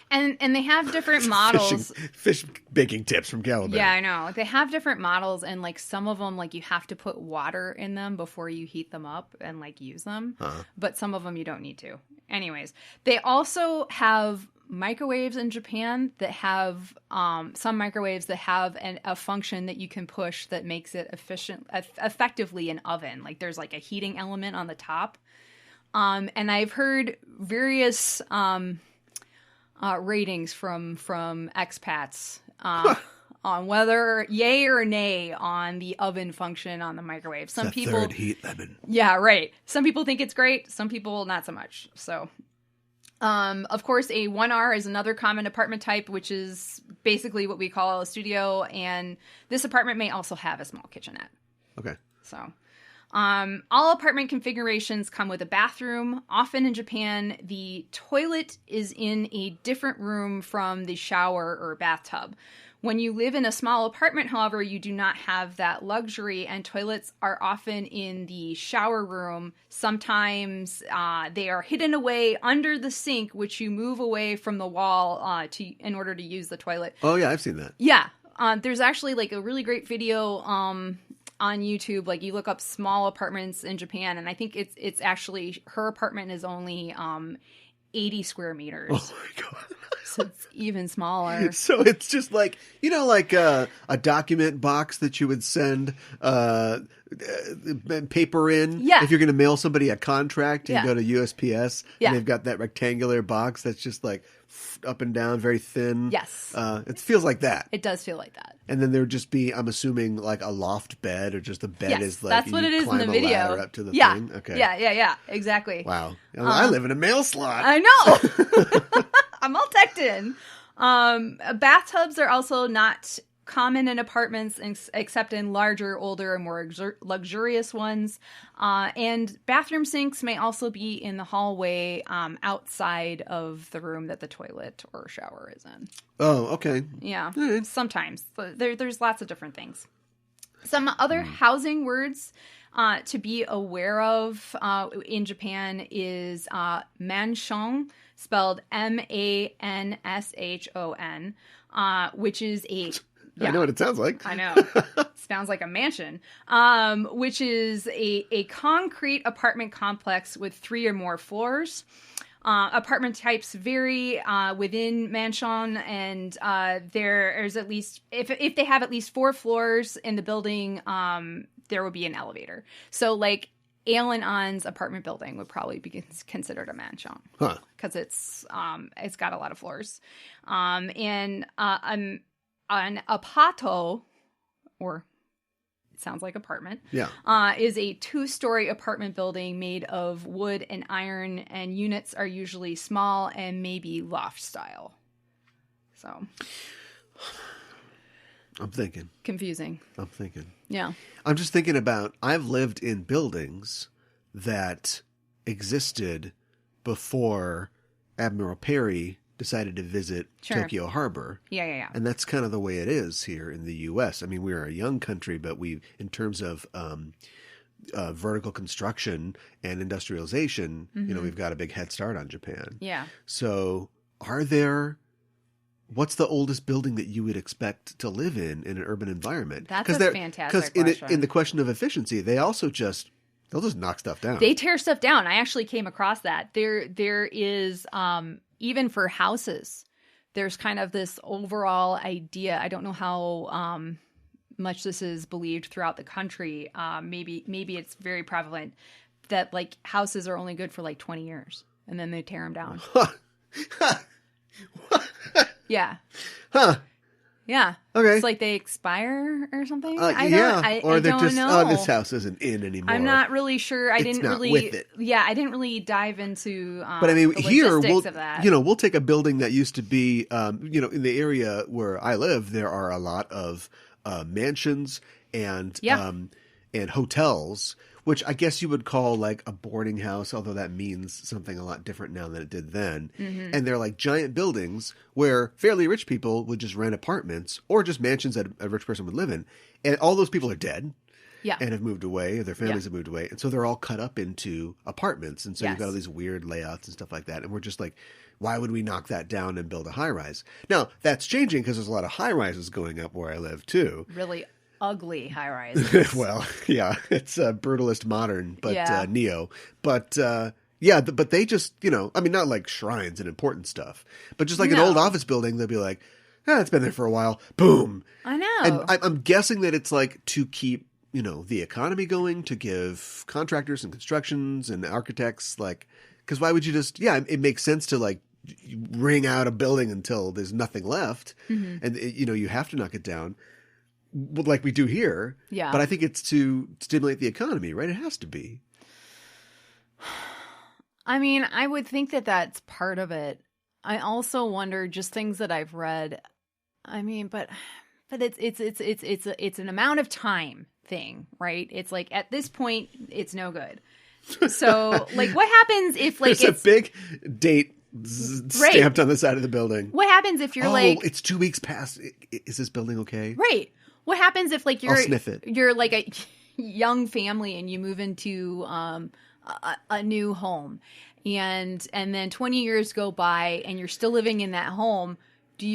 [SPEAKER 1] And they have different models.
[SPEAKER 2] Fish baking tips from Caliban.
[SPEAKER 1] Yeah, I know. They have different models, and like some of them, like you have to put water in them before you heat them up and like use them. Uh-huh. But some of them you don't need to. Anyways, they also have microwaves in Japan that have some microwaves that have a function that you can push that makes it effectively an oven. Like there's like a heating element on the top. And I've heard various ratings from expats on whether yay or nay on the oven function on the microwave. Some people
[SPEAKER 2] third heat lemon.
[SPEAKER 1] Yeah, right. Some people think it's great. Some people not so much. So, of course, a 1R is another common apartment type, which is basically what we call a studio. And this apartment may also have a small kitchenette.
[SPEAKER 2] Okay.
[SPEAKER 1] So, all apartment configurations come with a bathroom. Often in Japan, the toilet is in a different room from the shower or bathtub. When you live in a small apartment, however, you do not have that luxury, and toilets are often in the shower room. Sometimes they are hidden away under the sink, which you move away from the wall in order to use the toilet.
[SPEAKER 2] Oh, yeah, I've seen that.
[SPEAKER 1] Yeah. There's actually like a really great video on YouTube. Like you look up small apartments in Japan, and I think it's actually her apartment is only 80 square meters.
[SPEAKER 2] Oh my god.
[SPEAKER 1] So it's even smaller.
[SPEAKER 2] So it's just like, like a document box that you would send paper in.
[SPEAKER 1] Yeah.
[SPEAKER 2] If you're going to mail somebody a contract, you go to USPS
[SPEAKER 1] Yeah.
[SPEAKER 2] and they've got that rectangular box that's just like up and down, very thin.
[SPEAKER 1] Yes.
[SPEAKER 2] It feels like that.
[SPEAKER 1] It does feel like that.
[SPEAKER 2] And then there would just be, I'm assuming, like a loft bed, or just the bed is like
[SPEAKER 1] that's what it is in the video.
[SPEAKER 2] Ladder up to the
[SPEAKER 1] Yeah.
[SPEAKER 2] thing. Okay.
[SPEAKER 1] Yeah. Exactly.
[SPEAKER 2] Wow. I live in a mail slot.
[SPEAKER 1] I know. I'm all teched in. Bathtubs are also not common in apartments except in larger, older, and more luxurious ones. And bathroom sinks may also be in the hallway outside of the room that the toilet or shower is in.
[SPEAKER 2] Oh, okay.
[SPEAKER 1] Yeah,
[SPEAKER 2] Right.
[SPEAKER 1] sometimes. There's lots of different things. Some other housing words to be aware of in Japan is manshon, spelled manshon, which is a...
[SPEAKER 2] I know what it sounds like.
[SPEAKER 1] I know. Sounds like a mansion, which is a concrete apartment complex with 3 or more floors. Apartment types vary within mansion, and there's at least, if they have at least 4 floors in the building, there will be an elevator. So like Ail and An's apartment building would probably be considered a mansion.
[SPEAKER 2] Huh.
[SPEAKER 1] Because it's got a lot of floors. And an apato, or it sounds like apartment, is a 2-story apartment building made of wood and iron, and units are usually small and maybe loft style. So,
[SPEAKER 2] I'm thinking.
[SPEAKER 1] confusing.
[SPEAKER 2] I'm thinking.
[SPEAKER 1] Yeah.
[SPEAKER 2] I'm just thinking about, I've lived in buildings that existed before Admiral Perry decided to visit Tokyo Harbor.
[SPEAKER 1] Yeah.
[SPEAKER 2] And that's kind of the way it is here in the U.S. I mean, we're a young country, but in terms of vertical construction and industrialization, we've got a big head start on Japan.
[SPEAKER 1] Yeah.
[SPEAKER 2] So what's the oldest building that you would expect to live in an urban environment?
[SPEAKER 1] That's a fantastic question.
[SPEAKER 2] In the question of efficiency, they'll just knock stuff down.
[SPEAKER 1] They tear stuff down. I actually came across that. There is, even for houses, there's kind of this overall idea. I don't know how much this is believed throughout the country. Maybe it's very prevalent that like houses are only good for like 20 years and then they tear them down. Yeah.
[SPEAKER 2] Huh.
[SPEAKER 1] Yeah.
[SPEAKER 2] Okay.
[SPEAKER 1] It's like they expire or something.
[SPEAKER 2] Or
[SPEAKER 1] I
[SPEAKER 2] they're
[SPEAKER 1] don't
[SPEAKER 2] just,
[SPEAKER 1] know.
[SPEAKER 2] this house isn't in anymore.
[SPEAKER 1] I'm not really sure. I didn't
[SPEAKER 2] not
[SPEAKER 1] really.
[SPEAKER 2] with it.
[SPEAKER 1] Yeah, I didn't really dive into.
[SPEAKER 2] But I mean,
[SPEAKER 1] the
[SPEAKER 2] here
[SPEAKER 1] logistics of that.
[SPEAKER 2] we'll take a building that used to be, in the area where I live, there are a lot of mansions and hotels, which I guess you would call like a boarding house, although that means something a lot different now than it did then. Mm-hmm. And they're like giant buildings where fairly rich people would just rent apartments or just mansions that a rich person would live in. And all those people are dead.
[SPEAKER 1] Yeah.
[SPEAKER 2] And have moved away, or their families have moved away. And so they're all cut up into apartments. And so you've got all these weird layouts and stuff like that. And we're just like, why would we knock that down and build a high rise? Now, that's changing because there's a lot of high rises going up where I live too.
[SPEAKER 1] Really ugly high rises.
[SPEAKER 2] Well, yeah, it's Brutalist Modern, but Neo. But but they just, I mean, not like shrines and important stuff, but just like an old office building, they'll be like, it's been there for a while. Boom.
[SPEAKER 1] I know.
[SPEAKER 2] And I'm guessing that it's like to keep, the economy going, to give contractors and constructions and architects, like, because why would you just, it makes sense to like wring out a building until there's nothing left. Mm-hmm. And, you have to knock it down. Like we do here.
[SPEAKER 1] Yeah.
[SPEAKER 2] But I think it's to stimulate the economy, right? It has to be.
[SPEAKER 1] I mean, I would think that that's part of it. I also wonder just things that I've read. I mean, but it's an amount of time thing, right? It's like at this point, it's no good. So, like, what happens if like
[SPEAKER 2] there's a big date stamped on the side of the building?
[SPEAKER 1] What happens if you're like,
[SPEAKER 2] it's 2 weeks past? Is this building okay?
[SPEAKER 1] Right. What happens if like
[SPEAKER 2] I'll sniff it.
[SPEAKER 1] You're like a young family and you move into a new home, and then 20 years go by and you're still living in that home? do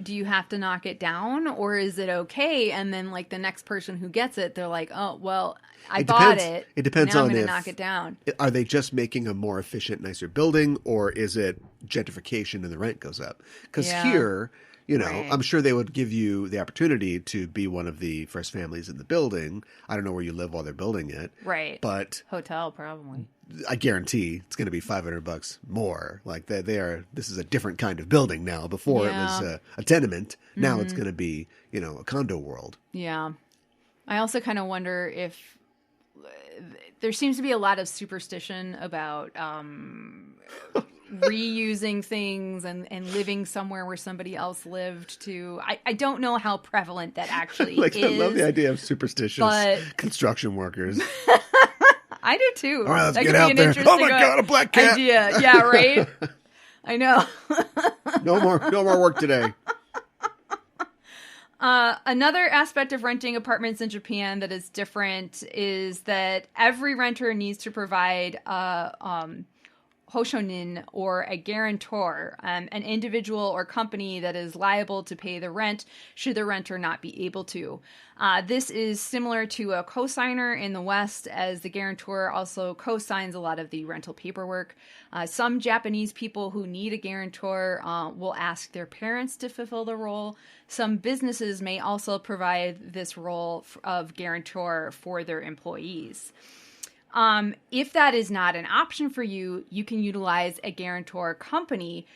[SPEAKER 1] you have to knock it down, or is it okay? And then like the next person who gets it, they're like, oh, well, I bought it.
[SPEAKER 2] It depends
[SPEAKER 1] now
[SPEAKER 2] on
[SPEAKER 1] I'm
[SPEAKER 2] if
[SPEAKER 1] knock it down.
[SPEAKER 2] Are they just making a more efficient, nicer building, or is it gentrification and the rent goes up? Because here,
[SPEAKER 1] Right.
[SPEAKER 2] I'm sure they would give you the opportunity to be one of the first families in the building. I don't know where you live while they're building it.
[SPEAKER 1] Right.
[SPEAKER 2] But
[SPEAKER 1] Hotel, probably.
[SPEAKER 2] I guarantee it's going to be $500 more. Like this is a different kind of building now. Before it was a tenement. Now it's going to be, a condo world.
[SPEAKER 1] Yeah. I also kind of wonder if there seems to be a lot of superstition about reusing things and living somewhere where somebody else lived too. I don't know how prevalent that actually is.
[SPEAKER 2] I love the idea of superstitious construction workers.
[SPEAKER 1] I do too.
[SPEAKER 2] All right, let's
[SPEAKER 1] that
[SPEAKER 2] get out there. Oh my God, a black cat.
[SPEAKER 1] Idea. Yeah, right? I know.
[SPEAKER 2] No more work today.
[SPEAKER 1] Another aspect of renting apartments in Japan that is different is that every renter needs to provide hoshonin, or a guarantor, an individual or company that is liable to pay the rent should the renter not be able to. This is similar to a cosigner in the West, as the guarantor also cosigns a lot of the rental paperwork. Some Japanese people who need a guarantor will ask their parents to fulfill the role. Some businesses may also provide this role of guarantor for their employees. If that is not an option for you, you can utilize a guarantor company,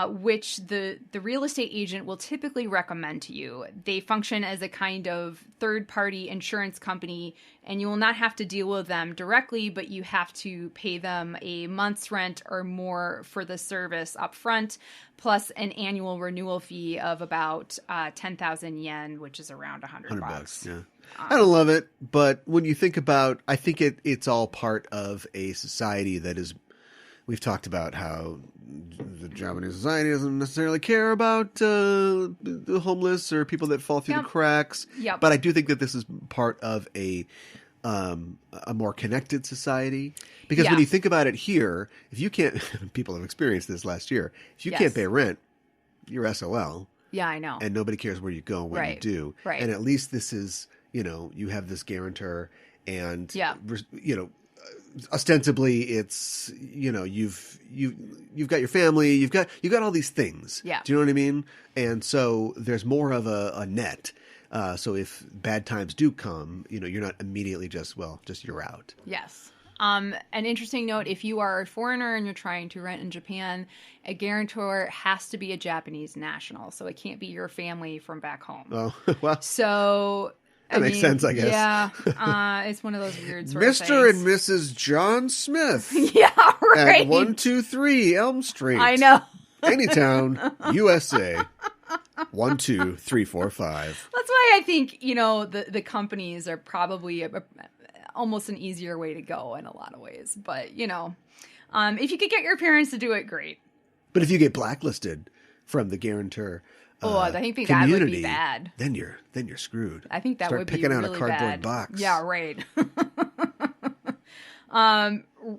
[SPEAKER 1] which the real estate agent will typically recommend to you. They function as a kind of third-party insurance company, and you will not have to deal with them directly, but you have to pay them a month's rent or more for the service up front, plus an annual renewal fee of about 10,000 yen, which is around $100.
[SPEAKER 2] Yeah. I don't love it, but when you think about, I think it's all part of a society that is, we've talked about how the Japanese society doesn't necessarily care about the homeless or people that fall through the cracks.
[SPEAKER 1] Yep.
[SPEAKER 2] But I do think that this is part of a more connected society. Because when you think about it here, if you can't, people have experienced this last year, if you can't pay rent, you're SOL.
[SPEAKER 1] Yeah, I know.
[SPEAKER 2] And nobody cares where you go when you do.
[SPEAKER 1] Right.
[SPEAKER 2] And at least this is, you have this guarantor, and ostensibly it's, you've got your family, you've got all these things.
[SPEAKER 1] Yeah.
[SPEAKER 2] Do you know what I mean? And so there's more of a net. So if bad times do come, you're not immediately just you're out.
[SPEAKER 1] Yes. An interesting note, if you are a foreigner and you're trying to rent in Japan, a guarantor has to be a Japanese national. So it can't be your family from back home.
[SPEAKER 2] Oh, well.
[SPEAKER 1] So
[SPEAKER 2] that makes sense, I guess.
[SPEAKER 1] Yeah. It's one of those weird sort
[SPEAKER 2] Mr.
[SPEAKER 1] of
[SPEAKER 2] and Mrs. John Smith.
[SPEAKER 1] Yeah, right.
[SPEAKER 2] At 123 Elm Street.
[SPEAKER 1] I know.
[SPEAKER 2] Anytown, USA. 12345.
[SPEAKER 1] That's why I think, the companies are probably almost an easier way to go in a lot of ways. But, if you could get your parents to do it, great.
[SPEAKER 2] But if you get blacklisted from the guarantor
[SPEAKER 1] I think that would be bad.
[SPEAKER 2] Then you're screwed.
[SPEAKER 1] I think that
[SPEAKER 2] Start
[SPEAKER 1] would be
[SPEAKER 2] picking out
[SPEAKER 1] really
[SPEAKER 2] a cardboard
[SPEAKER 1] bad.
[SPEAKER 2] box.
[SPEAKER 1] Yeah, right.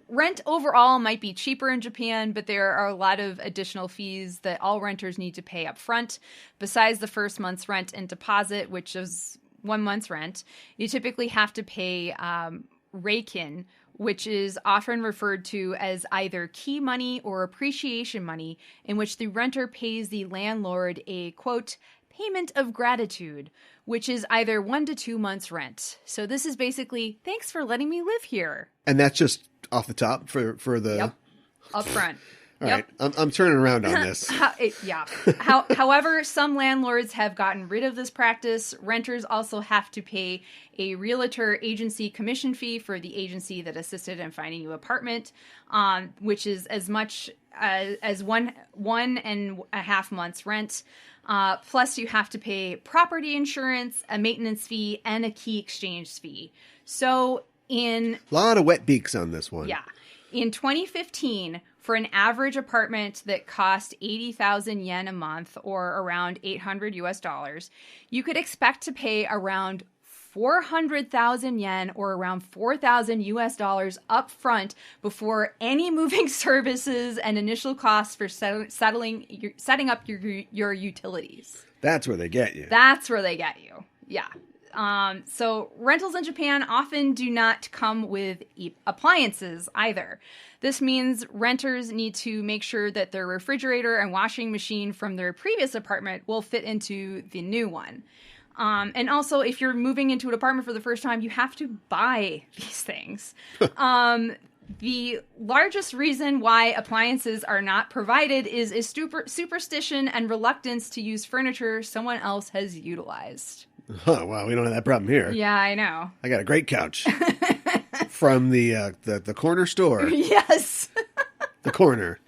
[SPEAKER 1] Rent overall might be cheaper in Japan, but there are a lot of additional fees that all renters need to pay up front. Besides the first month's rent and deposit, which is 1 month's rent, you typically have to pay reikin, which is often referred to as either key money or appreciation money, in which the renter pays the landlord a, quote, payment of gratitude, which is either 1 to 2 months' rent. So this is basically, thanks for letting me live here.
[SPEAKER 2] And that's just off the top for the...
[SPEAKER 1] Yep, up front.
[SPEAKER 2] All right, I'm turning around on this.
[SPEAKER 1] However, some landlords have gotten rid of this practice. Renters also have to pay a realtor agency commission fee for the agency that assisted in finding you an apartment, which is as much as 1.5 months rent. Plus, you have to pay property insurance, a maintenance fee, and a key exchange fee. So a
[SPEAKER 2] lot of wet beaks on this one.
[SPEAKER 1] Yeah. In 2015, for an average apartment that cost 80,000 yen a month, or around $800 US, you could expect to pay around 400,000 yen, or around 4,000 US dollars up front before any moving services and initial costs for setting up your utilities.
[SPEAKER 2] That's where they get you.
[SPEAKER 1] That's where they get you. Yeah. So rentals in Japan often do not come with appliances either. This means renters need to make sure that their refrigerator and washing machine from their previous apartment will fit into the new one. And also, if you're moving into an apartment for the first time, you have to buy these things. The largest reason why appliances are not provided is a superstition and reluctance to use furniture someone else has utilized.
[SPEAKER 2] Oh, wow, we don't have that problem here.
[SPEAKER 1] Yeah, I know.
[SPEAKER 2] I got a great couch from the corner store.
[SPEAKER 1] Yes.
[SPEAKER 2] The corner.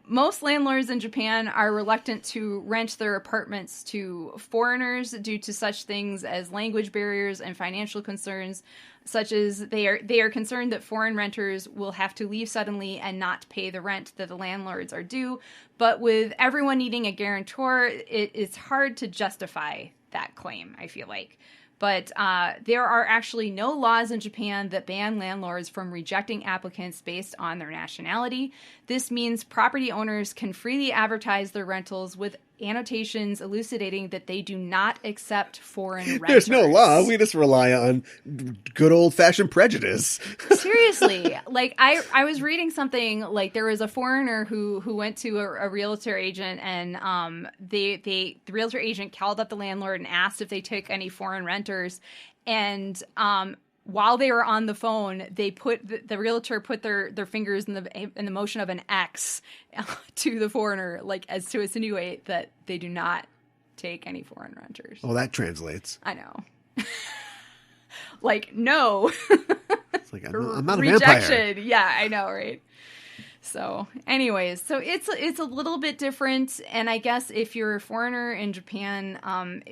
[SPEAKER 1] Most landlords in Japan are reluctant to rent their apartments to foreigners due to such things as language barriers and financial concerns, such as they are concerned that foreign renters will have to leave suddenly and not pay the rent that the landlords are due. But with everyone needing a guarantor, it's hard to justify that claim, I feel like. But there are actually no laws in Japan that ban landlords from rejecting applicants based on their nationality. This means property owners can freely advertise their rentals with annotations elucidating that they do not accept foreign renters.
[SPEAKER 2] There's no law. We just rely on good old-fashioned prejudice.
[SPEAKER 1] Seriously. Like, I was reading something, like, there was a foreigner who went to a realtor agent, and the realtor agent called up the landlord and asked if they took any foreign renters, and while they were on the phone, they the realtor put their fingers in the motion of an X to the foreigner, like, as to insinuate that they do not take any foreign renters.
[SPEAKER 2] Oh, that translates.
[SPEAKER 1] I know. Like, no.
[SPEAKER 2] It's like, I'm not a
[SPEAKER 1] rejection.
[SPEAKER 2] vampire. Yeah,
[SPEAKER 1] I know, right? So, anyways, so it's a little bit different, and I guess if you're a foreigner in Japan,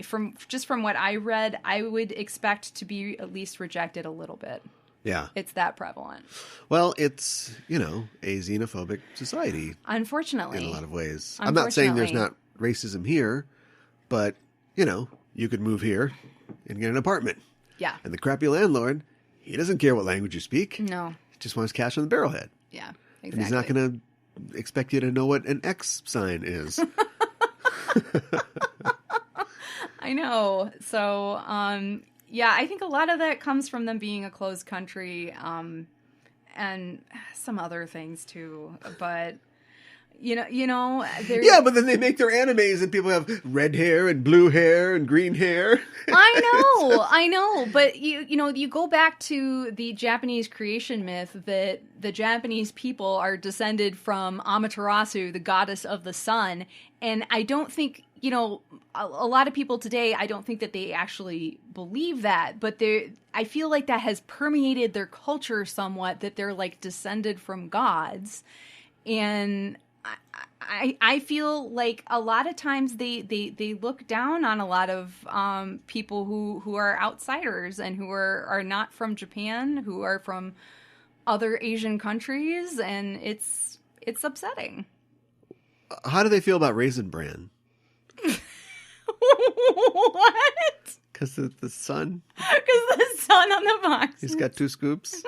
[SPEAKER 1] from what I read, I would expect to be at least rejected a little bit.
[SPEAKER 2] Yeah.
[SPEAKER 1] It's that prevalent.
[SPEAKER 2] Well, it's, a xenophobic society.
[SPEAKER 1] Unfortunately.
[SPEAKER 2] In a lot of ways. I'm not saying there's not racism here, but, you could move here and get an apartment.
[SPEAKER 1] Yeah.
[SPEAKER 2] And the crappy landlord, he doesn't care what language you speak.
[SPEAKER 1] No.
[SPEAKER 2] He just wants cash on the barrelhead.
[SPEAKER 1] Yeah. Exactly.
[SPEAKER 2] And he's not going to expect you to know what an X sign is.
[SPEAKER 1] I know. So, yeah, I think a lot of that comes from them being a closed country, and some other things too. But
[SPEAKER 2] yeah, but then they make their animes and people have red hair and blue hair and green hair.
[SPEAKER 1] I know. But you go back to the Japanese creation myth that the Japanese people are descended from Amaterasu, the goddess of the sun. And I don't think, a lot of people today, I don't think that they actually believe that. But I feel like that has permeated their culture somewhat, that they're like descended from gods. And I feel like a lot of times they look down on a lot of people who are outsiders and who are not from Japan, who are from other Asian countries, and it's upsetting.
[SPEAKER 2] How do they feel about Raisin Bran?
[SPEAKER 1] What?
[SPEAKER 2] Because of the sun?
[SPEAKER 1] Because the sun on the box.
[SPEAKER 2] He's got 2 scoops.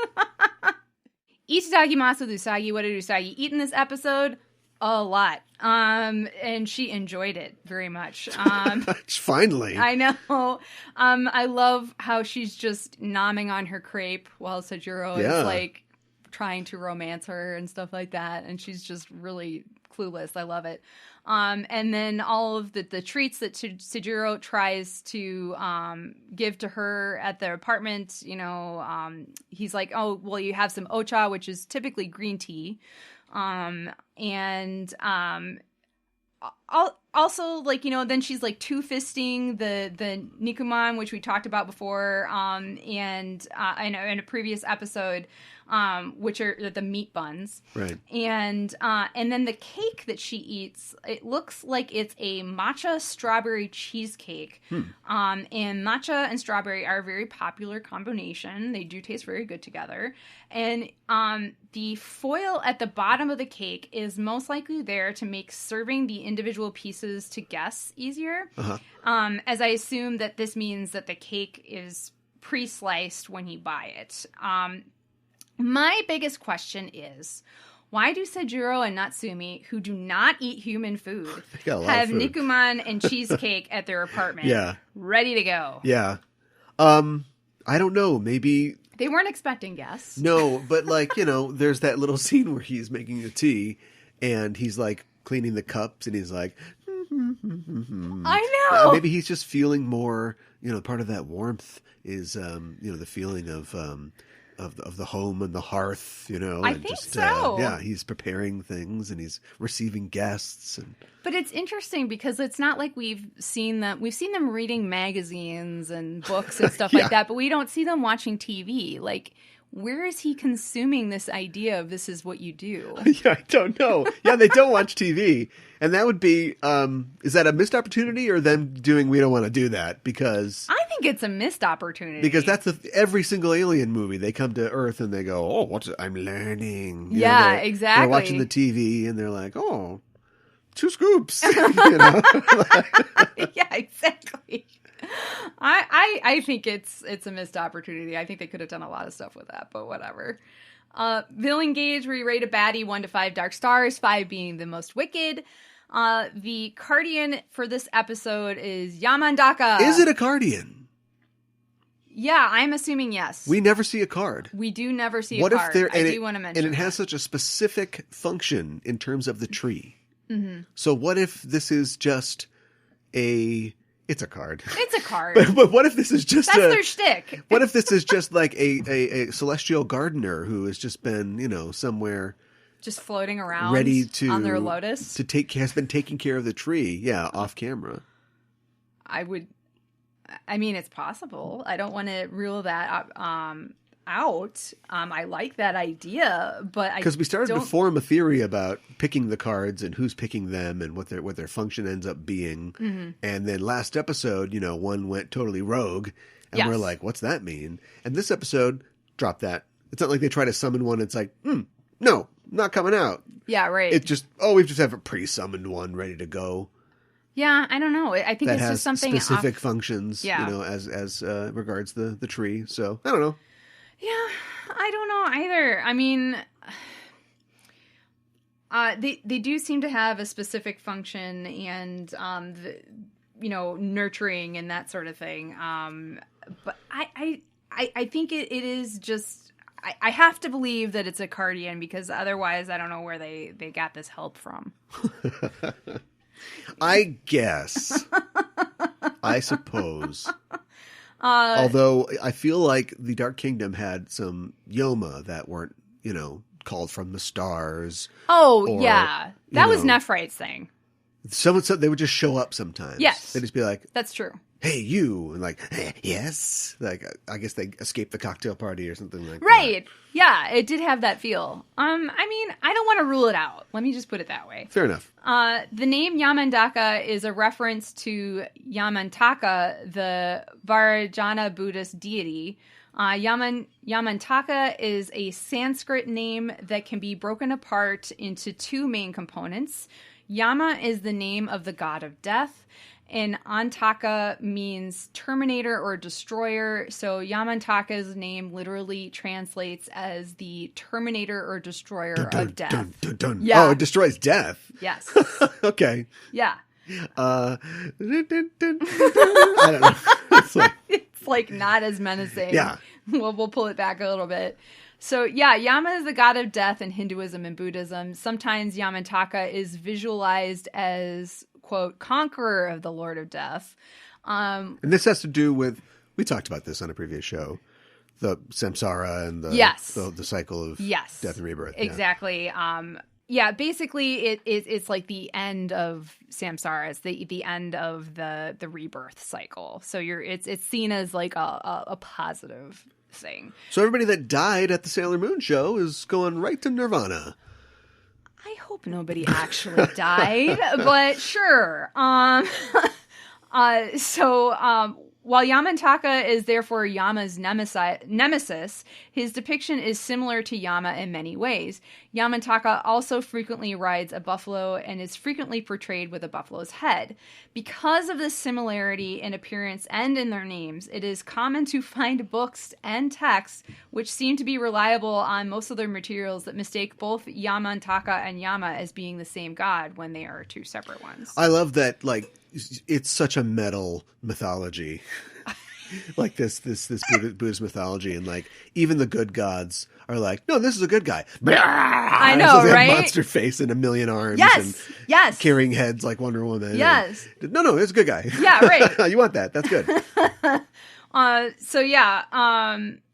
[SPEAKER 1] Itadakimasu with Usagi. What did Usagi eat in this episode? A lot. And she enjoyed it very much.
[SPEAKER 2] Finally.
[SPEAKER 1] I know. I love how she's just nomming on her crepe while Sejuro is like trying to romance her and stuff like that. And she's just really clueless. I love it. And then all of the treats that Sejuro tries to give to her at the apartment, he's like, oh, well, you have some ocha, which is typically green tea. Also, like, then she's like two-fisting the Nikuman, which we talked about before, and in a previous episode, which are the meat buns.
[SPEAKER 2] Right.
[SPEAKER 1] And then the cake that she eats, it looks like it's a matcha strawberry cheesecake. And matcha and strawberry are a very popular combination. They do taste very good together. And the foil at the bottom of the cake is most likely there to make serving the individual individual pieces to guess easier.
[SPEAKER 2] Uh-huh.
[SPEAKER 1] As I assume that this means that the cake is pre-sliced when you buy it. My biggest question is, why do Seijuro and Natsumi, who do not eat human food, have nikuman and cheesecake at their apartment ready to go?
[SPEAKER 2] Yeah. I don't know. Maybe...
[SPEAKER 1] They weren't expecting guests.
[SPEAKER 2] No, but like, there's that little scene where he's making a tea and he's like cleaning the cups and he's like...
[SPEAKER 1] I know!
[SPEAKER 2] Maybe he's just feeling more, part of that warmth is, the feeling of the home and the hearth,
[SPEAKER 1] I think so.
[SPEAKER 2] He's preparing things and he's receiving guests.
[SPEAKER 1] But it's interesting because it's not like we've seen them reading magazines and books and stuff like that, but we don't see them watching TV. Like, where is he consuming this idea of this is what you do?
[SPEAKER 2] Yeah, I don't know. Yeah, they don't watch TV. And that would be, is that a missed opportunity or them doing, we don't want to do that? Because...
[SPEAKER 1] I think it's a missed opportunity.
[SPEAKER 2] Because that's every single Alien movie. They come to Earth and they go, I'm learning.
[SPEAKER 1] Exactly.
[SPEAKER 2] They're watching the TV and they're like, 2 scoops.
[SPEAKER 1] Yeah, exactly. I think it's a missed opportunity. I think they could have done a lot of stuff with that, but whatever. Villain gauge, where you rate a baddie 1 to 5 dark stars, 5 being the most wicked. The Cardian for this episode is Yamantaka.
[SPEAKER 2] Is it a Cardian?
[SPEAKER 1] Yeah, I'm assuming yes.
[SPEAKER 2] We never see a card.
[SPEAKER 1] We do never see a card. I do want to mention
[SPEAKER 2] and it has such a specific function in terms of the tree. Mm-hmm. So what if this is just it's a card.
[SPEAKER 1] It's a card.
[SPEAKER 2] But what if this is just
[SPEAKER 1] That's their shtick.
[SPEAKER 2] What if this is just like a celestial gardener who has just been, somewhere
[SPEAKER 1] just floating around
[SPEAKER 2] ready to
[SPEAKER 1] on their lotus?
[SPEAKER 2] Has been taking care of the tree, off camera.
[SPEAKER 1] It's possible. I don't want to rule that out. I like that idea, but
[SPEAKER 2] because we started to form a theory about picking the cards and who's picking them and what their function ends up being. Mm-hmm. And then last episode, one went totally rogue, and we're like, "What's that mean?" And this episode dropped that. It's not like they try to summon one. It's like, no, not coming out.
[SPEAKER 1] Yeah, right.
[SPEAKER 2] It just we just have a pre-summoned one ready to go.
[SPEAKER 1] Yeah, I don't know. I think
[SPEAKER 2] that
[SPEAKER 1] it's
[SPEAKER 2] has
[SPEAKER 1] just something
[SPEAKER 2] specific functions. As regards the tree. So I don't know.
[SPEAKER 1] Yeah, I don't know either. They do seem to have a specific function and nurturing and that sort of thing. But I think it is just I have to believe that it's a Cardian because otherwise I don't know where they got this help from.
[SPEAKER 2] I guess. I suppose. Although I feel like the Dark Kingdom had some Yoma that weren't, called from the stars.
[SPEAKER 1] Oh, yeah. That was Nephrite's thing.
[SPEAKER 2] Someone said they would just show up sometimes.
[SPEAKER 1] Yes.
[SPEAKER 2] They'd just be like,
[SPEAKER 1] that's true.
[SPEAKER 2] Hey, you. And like, hey, yes. Like, I guess they escaped the cocktail party or something like that.
[SPEAKER 1] Right. Yeah, it did have that feel. I don't want to rule it out. Let me just put it that way.
[SPEAKER 2] Fair enough.
[SPEAKER 1] The name Yamantaka is a reference to Yamantaka, the Vajrayana Buddhist deity. Yamantaka is a Sanskrit name that can be broken apart into 2 main components. Yama is the name of the god of death, and Antaka means terminator or destroyer. So Yamantaka's name literally translates as the terminator or destroyer of death.
[SPEAKER 2] Dun, dun, dun.
[SPEAKER 1] Yeah.
[SPEAKER 2] Oh, it destroys death.
[SPEAKER 1] Yes.
[SPEAKER 2] Okay.
[SPEAKER 1] Yeah.
[SPEAKER 2] I don't know.
[SPEAKER 1] It's like not as menacing.
[SPEAKER 2] Yeah.
[SPEAKER 1] We'll pull it back a little bit. So yeah, Yama is the god of death in Hinduism and Buddhism. Sometimes Yamantaka is visualized as, quote, conqueror of the Lord of Death.
[SPEAKER 2] And this has to do with, we talked about this on a previous show, the samsara and the cycle of death and rebirth.
[SPEAKER 1] Exactly. Yeah, basically it's like the end of samsara. It's the end of the rebirth cycle. So it's seen as like a positive thing.
[SPEAKER 2] So everybody that died at the Sailor Moon show is going right to Nirvana.
[SPEAKER 1] I hope nobody actually died, but sure. While Yamantaka is therefore Yama's nemesis, his depiction is similar to Yama in many ways. Yamantaka also frequently rides a buffalo and is frequently portrayed with a buffalo's head. Because of this similarity in appearance and in their names, it is common to find books and texts which seem to be reliable on most of their materials that mistake both Yamantaka and Yama as being the same god when they are two separate ones.
[SPEAKER 2] I love that, like, it's such a metal mythology. Like this Buddhist mythology, and like even the good gods are like, no, this is a good guy.
[SPEAKER 1] I know,
[SPEAKER 2] so
[SPEAKER 1] right?
[SPEAKER 2] Monster face and a million arms.
[SPEAKER 1] Yes,
[SPEAKER 2] and
[SPEAKER 1] yes.
[SPEAKER 2] Carrying heads like Wonder Woman.
[SPEAKER 1] Yes.
[SPEAKER 2] And, no, it's a good guy.
[SPEAKER 1] Yeah, right.
[SPEAKER 2] You want that? That's good.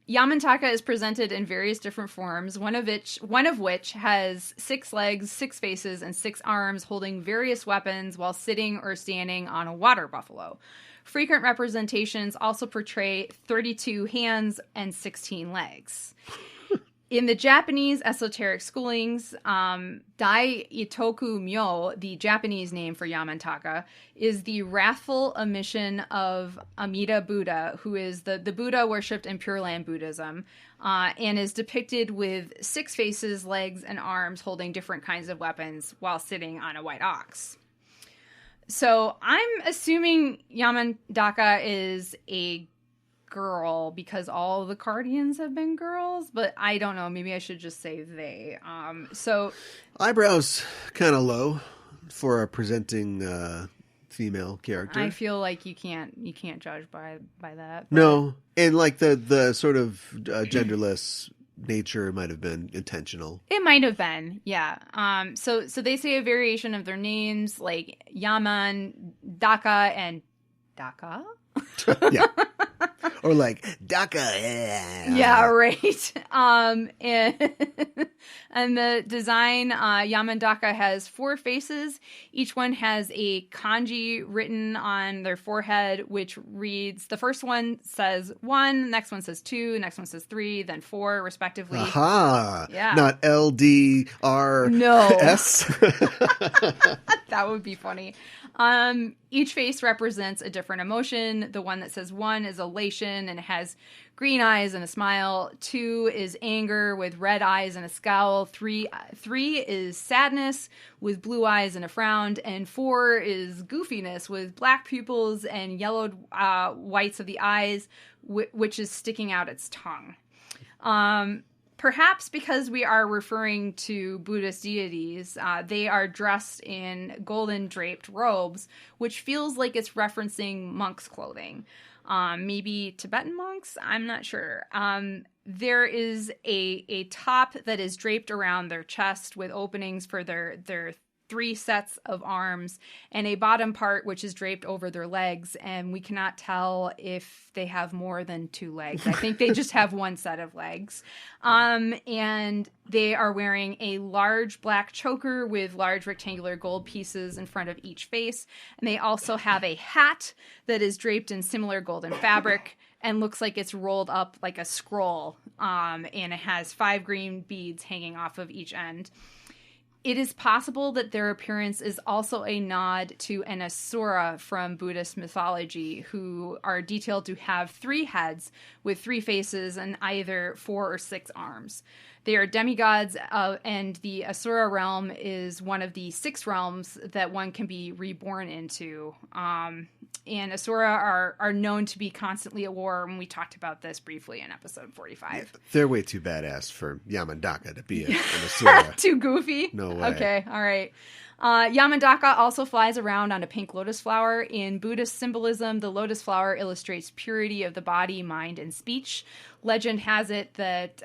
[SPEAKER 1] Yamantaka is presented in various different forms, one of which has 6 legs, 6 faces, and 6 arms, holding various weapons while sitting or standing on a water buffalo. Frequent representations also portray 32 hands and 16 legs. In the Japanese esoteric schoolings, Dai Itoku Myo, the Japanese name for Yamantaka, is the wrathful emission of Amida Buddha, who is the Buddha worshipped in Pure Land Buddhism, and is depicted with 6 faces, legs, and arms holding different kinds of weapons while sitting on a white ox. So I'm assuming Yamantaka is a girl because all the Cardians have been girls, but I don't know. Maybe I should just say they. So
[SPEAKER 2] eyebrows kind of low for a presenting female character.
[SPEAKER 1] I feel like you can't judge by that. But...
[SPEAKER 2] No, and like the sort of genderless nature might have been intentional.
[SPEAKER 1] It might have been, yeah. So they say a variation of their names like Yaman, Daka, and Daka.
[SPEAKER 2] Yeah. Or like Daka.
[SPEAKER 1] Yeah, right. And the design, Yamantaka has 4 faces. Each one has a kanji written on their forehead, which reads, the first one says 1, the next one says 2, the next one says 3, then 4, respectively.
[SPEAKER 2] Aha.
[SPEAKER 1] Yeah.
[SPEAKER 2] Not LDRS.
[SPEAKER 1] No. That would be funny. Each face represents a different emotion. The one that says 1 is elation and it has green eyes and a smile. 2 is anger with red eyes and a scowl. 3 is sadness with blue eyes and a frown. And 4 is goofiness with black pupils and yellowed whites of the eyes, which is sticking out its tongue. Perhaps because we are referring to Buddhist deities, they are dressed in golden draped robes, which feels like it's referencing monks' clothing. Maybe Tibetan monks? I'm not sure. There is a top that is draped around their chest with openings for their 3 sets of arms, and a bottom part which is draped over their legs, and we cannot tell if they have more than 2 legs. I think they just have 1 set of legs. And they are wearing a large black choker with large rectangular gold pieces in front of each face, and they also have a hat that is draped in similar golden fabric and looks like it's rolled up like a scroll, and it has 5 green beads hanging off of each end. It is possible that their appearance is also a nod to an asura from Buddhist mythology, who are detailed to have 3 heads with 3 faces and either 4 or 6 arms. They are demigods, and the asura realm is one of the 6 realms that one can be reborn into. And asura are known to be constantly at war, and we talked about this briefly in episode 45.
[SPEAKER 2] Yeah, they're way too badass for Yamantaka to be an asura.
[SPEAKER 1] Too goofy?
[SPEAKER 2] No way.
[SPEAKER 1] Okay, all right. Yamantaka also flies around on a pink lotus flower. In Buddhist symbolism, the lotus flower illustrates purity of the body, mind, and speech. Legend has it that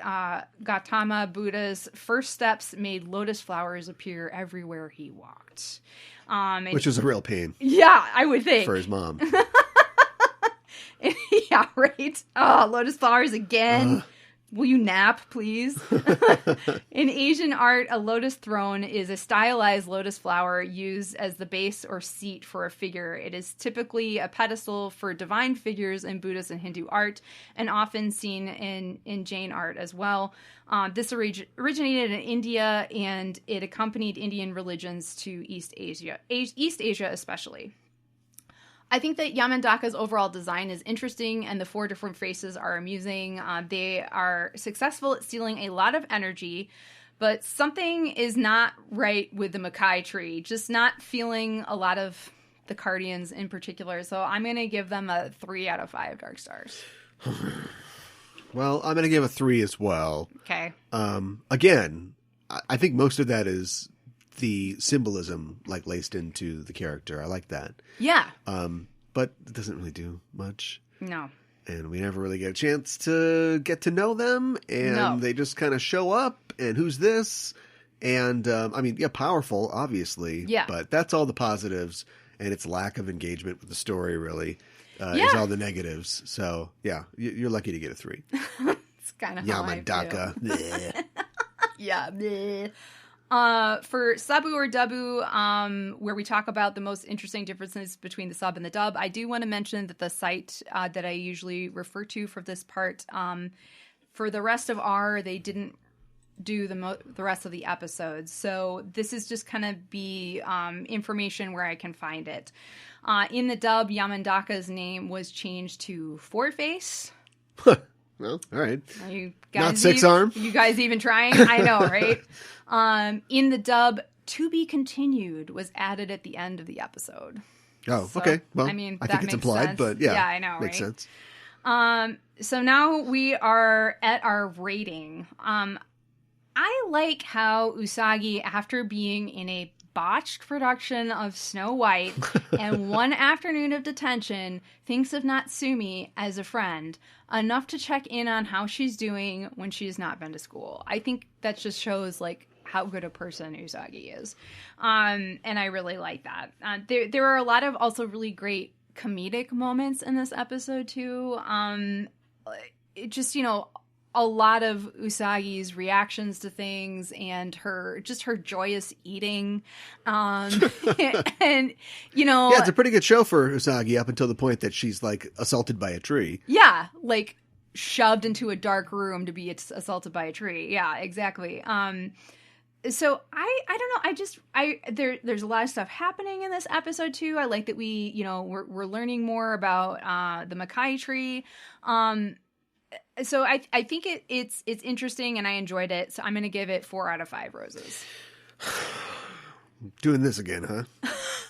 [SPEAKER 1] Gautama Buddha's first steps made lotus flowers appear everywhere he walked.
[SPEAKER 2] Which was a real pain.
[SPEAKER 1] Yeah, I would think.
[SPEAKER 2] For his mom.
[SPEAKER 1] Yeah, right. Oh, lotus flowers again. Will you nap, please? In Asian art, a lotus throne is a stylized lotus flower used as the base or seat for a figure. It is typically a pedestal for divine figures in Buddhist and Hindu art, and often seen in Jain art as well. This originated in India, and it accompanied Indian religions to East Asia especially. I think that Yamantaka's overall design is interesting, and the 4 different faces are amusing. They are successful at stealing a lot of energy, but something is not right with the Makai tree. Just not feeling a lot of the Cardians in particular. So I'm going to give them a 3 out of 5 Dark Stars.
[SPEAKER 2] Well, I'm going to give a 3 as well.
[SPEAKER 1] Okay.
[SPEAKER 2] Again, I think most of that is the symbolism like laced into the character. I like that.
[SPEAKER 1] Yeah.
[SPEAKER 2] But it doesn't really do much.
[SPEAKER 1] No.
[SPEAKER 2] And we never really get a chance to get to know them. And they just kind of show up. And who's this? And, I mean, yeah, powerful, obviously.
[SPEAKER 1] Yeah.
[SPEAKER 2] But that's all the positives. And its lack of engagement with the story, really, is all the negatives. So, yeah, you're lucky to get a 3.
[SPEAKER 1] It's kind of
[SPEAKER 2] Yamantaka.
[SPEAKER 1] Yeah. Bleh. For Sabu or Dabu, where we talk about the most interesting differences between the sub and the dub, I do want to mention that the site that I usually refer to for this part, for the rest of R, they didn't do the rest of the episodes. So this is just kind of be information where I can find it. In the dub, Yamantaka's name was changed to Four Face.
[SPEAKER 2] Well, all right.
[SPEAKER 1] You guys
[SPEAKER 2] Not 6 arm.
[SPEAKER 1] You guys even trying? I know, right? In the dub, "To be continued" was added at the end of the episode.
[SPEAKER 2] Oh,
[SPEAKER 1] So,
[SPEAKER 2] okay. Well,
[SPEAKER 1] I mean,
[SPEAKER 2] I
[SPEAKER 1] that
[SPEAKER 2] think it's
[SPEAKER 1] makes
[SPEAKER 2] implied,
[SPEAKER 1] sense.
[SPEAKER 2] but yeah.
[SPEAKER 1] Yeah, I know,
[SPEAKER 2] Makes
[SPEAKER 1] right?
[SPEAKER 2] sense.
[SPEAKER 1] So now we are at our rating. I like how Usagi, after being in a botched production of Snow White and one afternoon of detention, thinks of Natsumi as a friend, enough to check in on how she's doing when she's not been to school. I think that just shows, like, how good a person Usagi is. And I really like that. There are a lot of also really great comedic moments in this episode, too. It just, a lot of Usagi's reactions to things and her joyous eating. And,
[SPEAKER 2] Yeah, it's a pretty good show for Usagi up until the point that she's, like, assaulted by a tree.
[SPEAKER 1] Yeah, like, shoved into a dark room to be assaulted by a tree. Yeah, exactly. So I don't know. There's a lot of stuff happening in this episode too. I like that we're learning more about the Makai tree. So I think it's interesting and I enjoyed it. So I'm going to give it 4 out of 5 roses.
[SPEAKER 2] Doing this again, huh?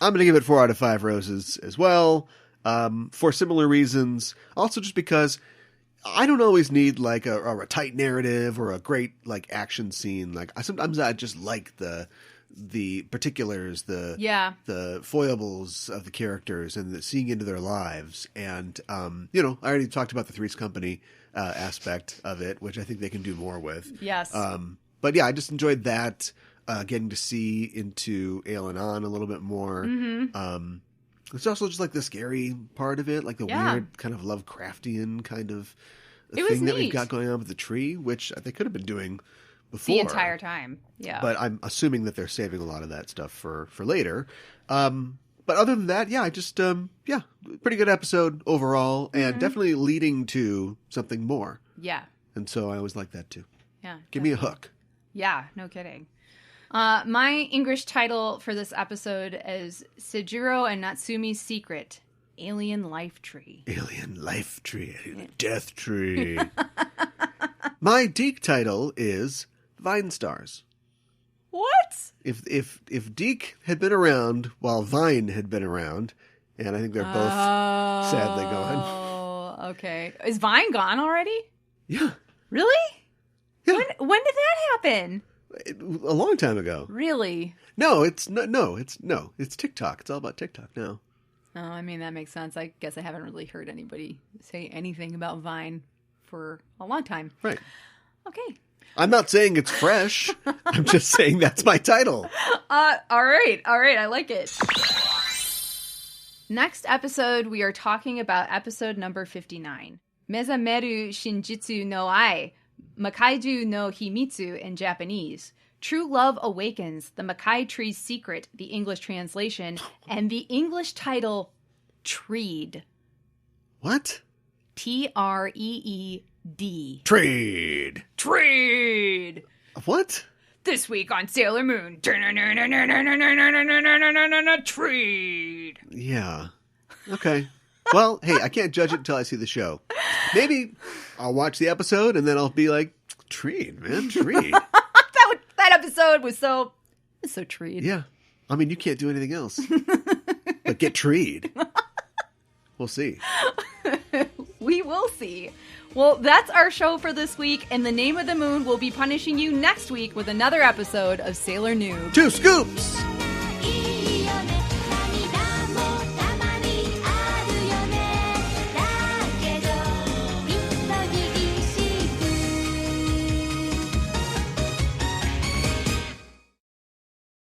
[SPEAKER 2] I'm going to give it 4 out of 5 roses as well. For similar reasons. Also just because I don't always need like a tight narrative or a great like action scene. Like sometimes I just like the particulars, the foibles of the characters and seeing into their lives. And, I already talked about the Three's Company aspect of it, which I think they can do more with.
[SPEAKER 1] Yes.
[SPEAKER 2] But yeah, I just enjoyed that, getting to see into Ail and An a little bit more.
[SPEAKER 1] Mm-hmm.
[SPEAKER 2] It's also just like the scary part of it, like the weird kind of Lovecraftian kind of thing that we've got going on with the tree, which they could have been doing before.
[SPEAKER 1] The entire time. Yeah.
[SPEAKER 2] But I'm assuming that they're saving a lot of that stuff for later. But other than that, yeah, I just, pretty good episode overall and definitely leading to something more.
[SPEAKER 1] Yeah.
[SPEAKER 2] And so I always like that too.
[SPEAKER 1] Yeah.
[SPEAKER 2] Give me a hook.
[SPEAKER 1] Yeah, no kidding. My English title for this episode is Sejiro and Natsumi's Secret, Alien Life Tree.
[SPEAKER 2] Alien Life Tree. Death Tree. My Deke title is Vine Stars.
[SPEAKER 1] What?
[SPEAKER 2] If Deke had been around while Vine had been around, and I think they're both sadly gone.
[SPEAKER 1] Oh, okay. Is Vine gone already?
[SPEAKER 2] Yeah.
[SPEAKER 1] Really?
[SPEAKER 2] Yeah.
[SPEAKER 1] When did that happen?
[SPEAKER 2] A long time ago.
[SPEAKER 1] Really?
[SPEAKER 2] No, it's TikTok. It's all about TikTok now.
[SPEAKER 1] Oh, I mean, that makes sense. I guess I haven't really heard anybody say anything about Vine for a long time.
[SPEAKER 2] Right.
[SPEAKER 1] Okay.
[SPEAKER 2] I'm not saying it's fresh. I'm just saying that's my title.
[SPEAKER 1] All right. I like it. Next episode, we are talking about episode number 59. Mezameru Shinjitsu no Ai, Makaiju no Himitsu in Japanese. True Love Awakens, the Makai Tree's Secret, the English translation, and the English title, Treed.
[SPEAKER 2] What?
[SPEAKER 1] Treed.
[SPEAKER 2] Trade.
[SPEAKER 1] Treed.
[SPEAKER 2] What?
[SPEAKER 1] This week on Sailor Moon. Treed.
[SPEAKER 2] Yeah. Okay. Well, hey, I can't judge it until I see the show. Maybe I'll watch the episode and then I'll be like, treed, man, treed.
[SPEAKER 1] That episode was so treed.
[SPEAKER 2] Yeah. I mean, you can't do anything else. But get treed. We'll see.
[SPEAKER 1] We will see. Well, that's our show for this week, and the Name of the Moon will be punishing you next week with another episode of Sailor Noob.
[SPEAKER 2] 2 scoops!